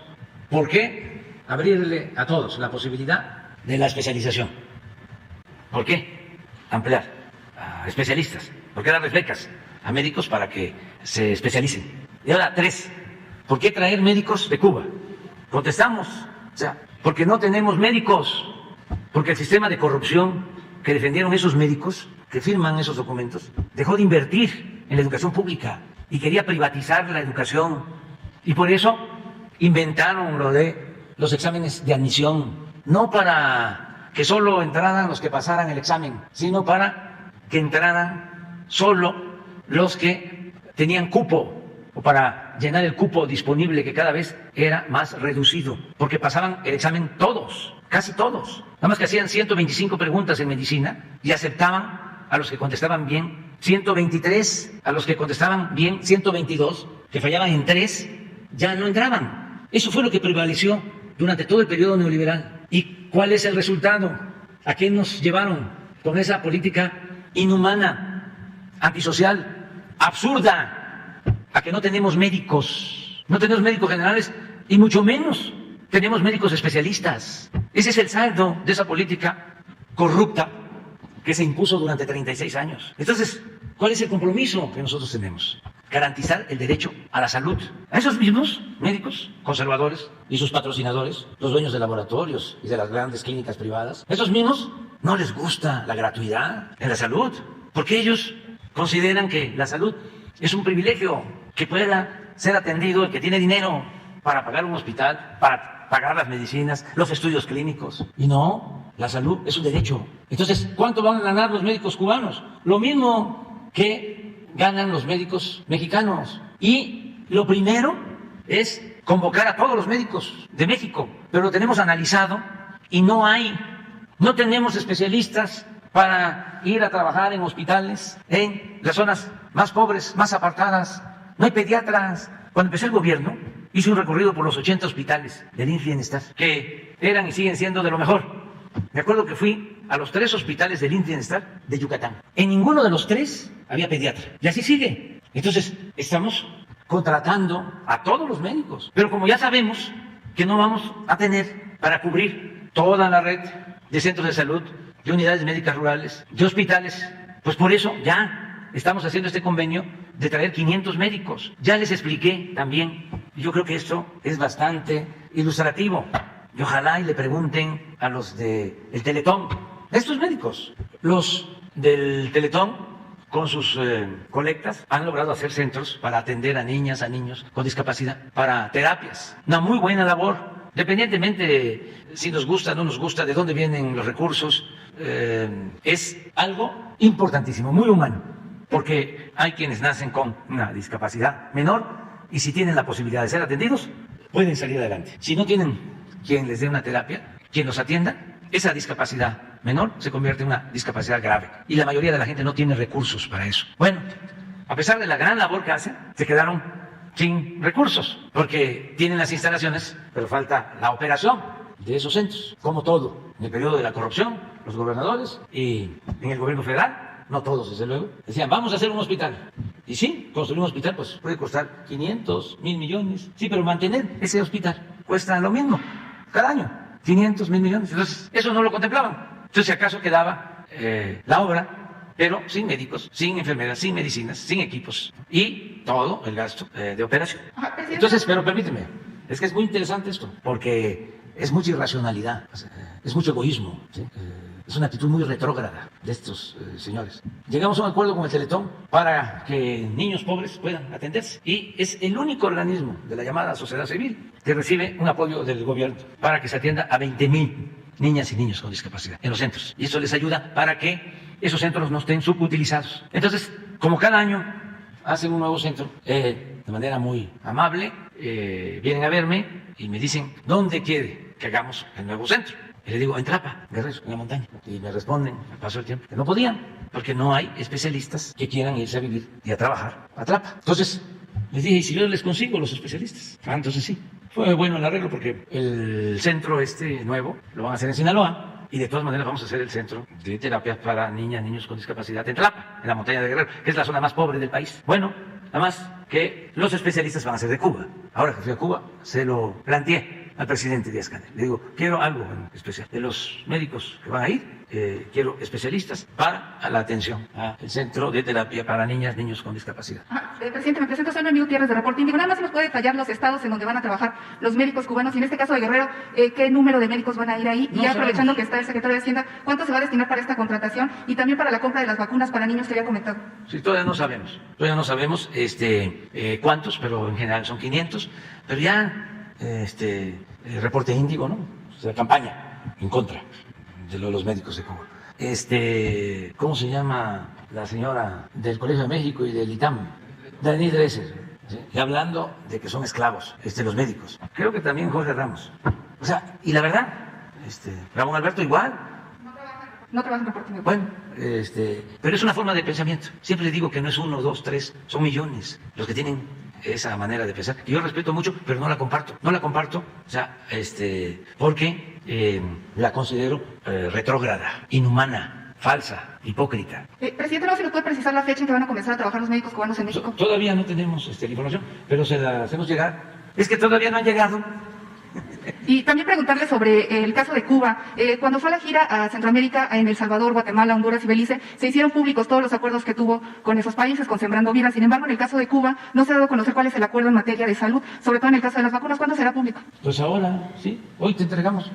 ¿por qué abrirle a todos la posibilidad de la especialización? ¿Por qué ampliar a especialistas? ¿Por qué darles becas a médicos para que se especialicen? Y ahora 3, ¿por qué traer médicos de Cuba? Contestamos, o sea, porque no tenemos médicos, porque el sistema de corrupción que defendieron esos médicos, que firman esos documentos, dejó de invertir en la educación pública y quería privatizar la educación. Y por eso inventaron lo de los exámenes de admisión, no para que solo entraran los que pasaran el examen, sino para que entraran solo los que tenían cupo, o para llenar el cupo disponible, que cada vez era más reducido, porque pasaban el examen todos, casi todos. Nada más que hacían 125 preguntas en medicina y aceptaban a los que contestaban bien 123, a los que contestaban bien 122, que fallaban en 3, ya no entraban. Eso fue lo que prevaleció durante todo el periodo neoliberal. ¿Y cuál es el resultado? ¿A qué nos llevaron con esa política inhumana, antisocial, absurda? A que no tenemos médicos, no tenemos médicos generales y mucho menos tenemos médicos especialistas. Ese es el saldo de esa política corrupta que se impuso durante 36 años. Entonces, ¿cuál es el compromiso que nosotros tenemos? Garantizar el derecho a la salud. A esos mismos médicos conservadores y sus patrocinadores, los dueños de laboratorios y de las grandes clínicas privadas, a esos mismos no les gusta la gratuidad en la salud, porque ellos consideran que la salud es un privilegio, que pueda ser atendido el que tiene dinero para pagar un hospital, para pagar las medicinas, los estudios clínicos. Y no, la salud es un derecho. Entonces, ¿cuánto van a ganar los médicos cubanos? Lo mismo que ganan los médicos mexicanos. Y lo primero es convocar a todos los médicos de México, pero lo tenemos analizado y no tenemos especialistas para ir a trabajar en hospitales, en las zonas más pobres, más apartadas. No hay pediatras. Cuando empezó el gobierno, hice un recorrido por los 80 hospitales del IMSS Bienestar, que eran y siguen siendo de lo mejor. Me acuerdo que fui a los 3 hospitales del IMSS Bienestar de Yucatán. En ninguno de los 3 había pediatra. Y así sigue. Entonces, estamos contratando a todos los médicos. Pero como ya sabemos que no vamos a tener para cubrir toda la red de centros de salud, de unidades médicas rurales, de hospitales, pues por eso ya estamos haciendo este convenio de traer 500 médicos. Ya les expliqué también, y yo creo que esto es bastante ilustrativo, y ojalá y le pregunten a los del Teletón, estos médicos, los del Teletón, con sus colectas, han logrado hacer centros para atender a niñas, a niños con discapacidad, para terapias. Una muy buena labor, independientemente de si nos gusta o no nos gusta, de dónde vienen los recursos. Es algo importantísimo, muy humano, porque hay quienes nacen con una discapacidad menor y si tienen la posibilidad de ser atendidos, pueden salir adelante. Si no tienen quien les dé una terapia, quien los atienda, esa discapacidad menor se convierte en una discapacidad grave y la mayoría de la gente no tiene recursos para eso. Bueno, a pesar de la gran labor que hacen, se quedaron sin recursos porque tienen las instalaciones, pero falta la operación de esos centros, como todo. En el periodo de la corrupción, los gobernadores y en el gobierno federal, no todos desde luego, decían, vamos a hacer un hospital. Y sí, construir un hospital pues puede costar 500, 1,000 millones. Sí, pero mantener ese hospital cuesta lo mismo cada año, 500, 1,000 millones. Entonces, eso no lo contemplaban. Entonces, si acaso quedaba la obra, pero sin médicos, sin enfermeras, sin medicinas, sin equipos y todo el gasto de operación. Entonces, pero permíteme, es que es muy interesante esto, porque es mucha irracionalidad, es mucho egoísmo, ¿sí? Es una actitud muy retrógrada de estos señores. Llegamos a un acuerdo con el Teletón para que niños pobres puedan atenderse y es el único organismo de la llamada sociedad civil que recibe un apoyo del gobierno para que se atienda a 20,000 niñas y niños con discapacidad en los centros. Y eso les ayuda para que esos centros no estén subutilizados. Entonces, como cada año hacen un nuevo centro, de manera muy amable, vienen a verme y me dicen, ¿dónde quiere que hagamos el nuevo centro? Y le digo, en Tlapa, Guerrero, en la montaña. Y me responden, al paso del tiempo, que no podían, porque no hay especialistas que quieran irse a vivir y a trabajar a Tlapa. Entonces, les dije, ¿y si yo les consigo los especialistas? Ah, entonces sí. Fue bueno el arreglo porque el centro nuevo lo van a hacer en Sinaloa y de todas maneras vamos a hacer el centro de terapia para niñas, niños con discapacidad en Tlapa, en la montaña de Guerrero, que es la zona más pobre del país. Bueno, nada más que los especialistas van a ser de Cuba. Ahora que fui a Cuba, se lo planteé al presidente Díaz-Canel. Le digo, quiero algo en especial. De los médicos que van a ir, quiero especialistas para la atención al centro de terapia para niñas, niños con discapacidad.
Presidente, me presento, soy Noemí Gutiérrez de Reporte Índigo. Nada más nos puede detallar los estados en donde van a trabajar los médicos cubanos y en este caso de Guerrero, ¿qué número de médicos van a ir ahí?
No
y ya aprovechando
sabemos.
que está el secretario de Hacienda, ¿cuánto se va a destinar para esta contratación y también para la compra de las vacunas para niños que había comentado?
Sí, todavía no sabemos cuántos, pero en general son 500, pero ya el Reporte Índigo, ¿no? O sea, campaña en contra de los médicos de Cuba. ¿Cómo se llama la señora del Colegio de México y del ITAM? Daniel Dresser, ¿sí? Y hablando de que son esclavos, los médicos. Creo que también Jorge Ramos. O sea, y la verdad, Ramón Alberto igual.
No trabaja en Reporte Índigo.
Bueno, pero es una forma de pensamiento. Siempre le digo que no es 1, 2, 3, son millones los que tienen esa manera de pensar. Que yo respeto mucho, pero no la comparto. No la comparto, o sea, porque la considero retrógrada, inhumana, falsa, hipócrita.
Presidente, no se nos puede precisar la fecha en que van a comenzar a trabajar los médicos cubanos en México.
Todavía no tenemos la información, pero se la hacemos llegar. Es que todavía no han llegado.
Y también preguntarle sobre el caso de Cuba. Cuando fue a la gira a Centroamérica, en El Salvador, Guatemala, Honduras y Belice, se hicieron públicos todos los acuerdos que tuvo con esos países, con Sembrando Vida. Sin embargo, en el caso de Cuba, no se ha dado a conocer cuál es el acuerdo en materia de salud, sobre todo en el caso de las vacunas. ¿Cuándo será público?
Pues ahora, sí, hoy te entregamos.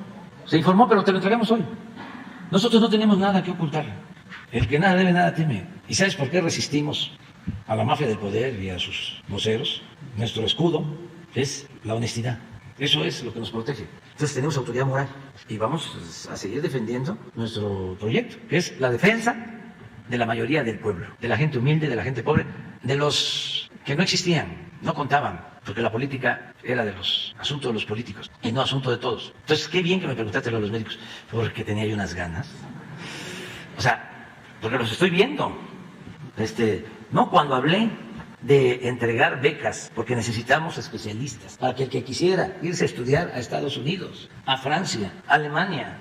Se informó, pero te lo entregamos hoy. Nosotros no tenemos nada que ocultar. El que nada debe, nada teme. ¿Y sabes por qué resistimos a la mafia del poder y a sus voceros? Nuestro escudo es la honestidad. Eso es lo que nos protege. Entonces tenemos autoridad moral y vamos a seguir defendiendo nuestro proyecto, que es la defensa de la mayoría del pueblo, de la gente humilde, de la gente pobre, de los que no existían, no contaban, porque la política era de los asuntos de los políticos y no asunto de todos. Entonces, qué bien que me preguntaste lo de los médicos, porque tenía yo unas ganas. O sea, porque los estoy viendo. No cuando hablé de entregar becas, porque necesitamos especialistas, para que el que quisiera irse a estudiar a Estados Unidos, a Francia, a Alemania,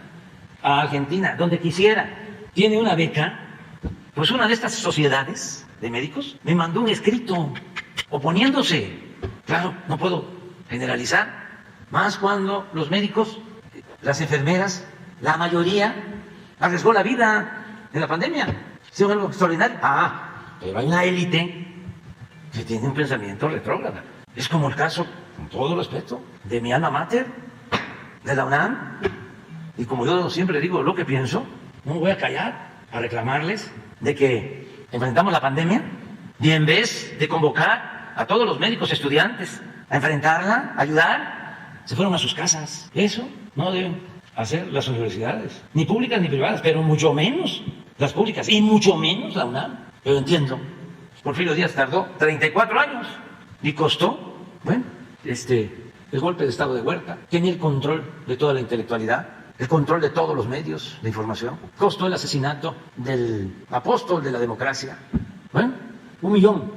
a Argentina, donde quisiera, tiene una beca, pues una de estas sociedades de médicos me mandó un escrito oponiéndose. Claro, no puedo generalizar, más cuando los médicos, las enfermeras, la mayoría arriesgó la vida en la pandemia. ¿Sí es algo extraordinario? Pero hay una élite que tiene un pensamiento retrógrado. Es como el caso, con todo respeto, de mi alma mater, de la UNAM. Y como yo siempre digo lo que pienso, no me voy a callar a reclamarles de que enfrentamos la pandemia y en vez de convocar a todos los médicos estudiantes a enfrentarla, a ayudar, se fueron a sus casas. Eso no deben hacer las universidades, ni públicas ni privadas, pero mucho menos las públicas y mucho menos la UNAM. Pero entiendo. Porfirio Díaz tardó 34 años y costó, el golpe de Estado de Huerta, tenía el control de toda la intelectualidad, el control de todos los medios de información, costó el asesinato del apóstol de la democracia, 1 millón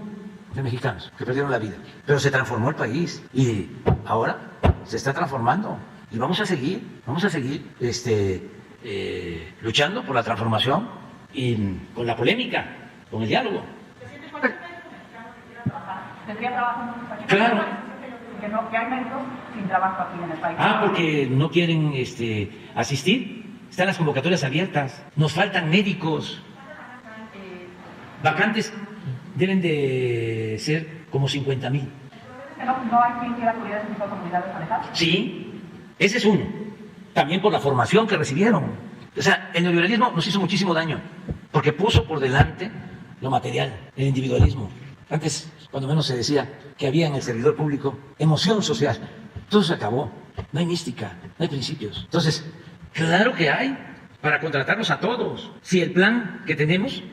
de mexicanos que perdieron la vida, pero se transformó el país y ahora se está transformando y vamos a seguir luchando por la transformación y con la polémica, con el diálogo.
¿Tendría trabajo en otro país?
Claro.
Que hay médicos sin trabajo aquí en el país.
Porque no quieren asistir. Están las convocatorias abiertas. Nos faltan médicos. Vacantes deben de ser como 50,000.
¿No hay quien quiera cubrir ese tipo de comunidades alejadas?
Sí, ese es uno. También por la formación que recibieron. O sea, el neoliberalismo nos hizo muchísimo daño porque puso por delante lo material, el individualismo. Antes, cuando menos se decía que había en el servidor público emoción social. Todo se acabó. No hay mística, no hay principios. Entonces, claro que hay para contratarlos a todos. Si el plan que tenemos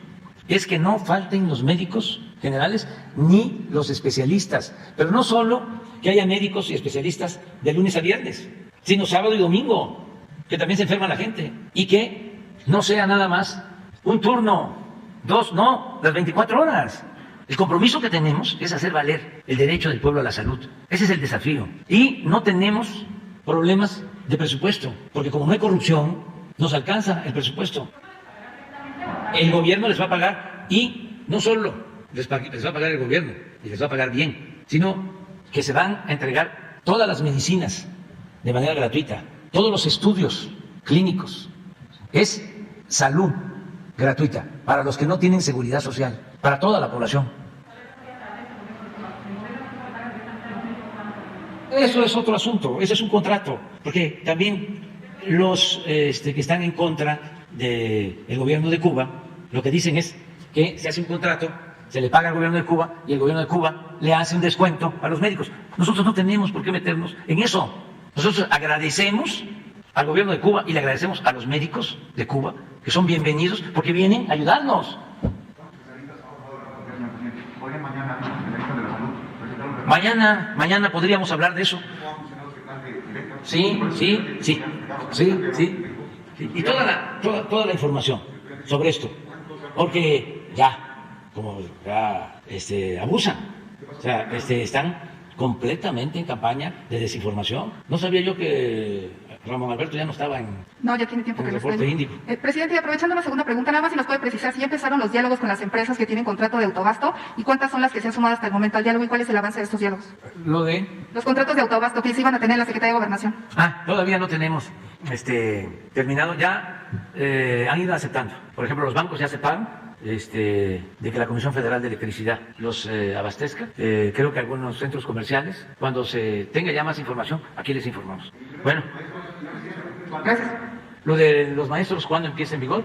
es que no falten los médicos generales ni los especialistas, pero no solo que haya médicos y especialistas de lunes a viernes, sino sábado y domingo, que también se enferma la gente, y que no sea nada más un turno, 2, no, las 24 horas. El compromiso que tenemos es hacer valer el derecho del pueblo a la salud. Ese es el desafío. Y no tenemos problemas de presupuesto, porque como no hay corrupción, nos alcanza el presupuesto. El gobierno les va a pagar, y no solo les va a pagar el gobierno, y les va a pagar bien, sino que se van a entregar todas las medicinas de manera gratuita, todos los estudios clínicos. Es salud gratuita para los que no tienen seguridad social, para toda la población. Eso es otro asunto, ese es un contrato, porque también los que están en contra del gobierno de Cuba, lo que dicen es que se hace un contrato, se le paga al gobierno de Cuba y el gobierno de Cuba le hace un descuento a los médicos. Nosotros no tenemos por qué meternos en eso. Nosotros agradecemos al gobierno de Cuba y le agradecemos a los médicos de Cuba, que son bienvenidos porque vienen a ayudarnos. Mañana podríamos hablar de eso. Sí. Y toda la información sobre esto, porque como abusan, o sea, están completamente en campaña de desinformación. No sabía yo que Ramón Alberto ya no estaba en...
No, ya tiene tiempo que
el
lo
reporte
estoy.
índico.
Presidente, y aprovechando la segunda pregunta, nada más si nos puede precisar si ya empezaron los diálogos con las empresas que tienen contrato de autobasto y cuántas son las que se han sumado hasta el momento al diálogo y cuál es el avance de estos diálogos.
Lo de...
Los contratos de autobasto que se iban a tener en la Secretaría de Gobernación.
Todavía no tenemos terminado, ya han ido aceptando. Por ejemplo, los bancos ya aceptaron de que la Comisión Federal de Electricidad los abastezca. Creo que algunos centros comerciales, cuando se tenga ya más información, aquí les informamos. Bueno.
Gracias.
Lo de los maestros, ¿cuándo empieza en vigor?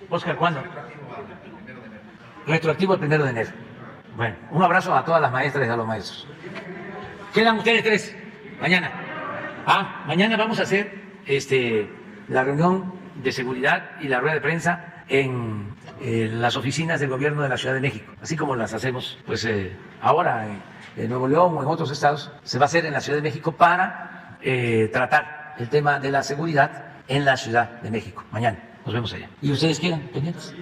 Oscar, ¿cuándo? Retroactivo el 1 de enero. Bueno, un abrazo a todas las maestras y a los maestros. Quedan ustedes 3, mañana. Mañana vamos a hacer la reunión de seguridad y la rueda de prensa en las oficinas del gobierno de la Ciudad de México, así como las hacemos pues ahora en Nuevo León o en otros estados. Se va a hacer en la Ciudad de México para tratar el tema de la seguridad en la Ciudad de México. Mañana nos vemos allá. ¿Y ustedes quedan pendientes?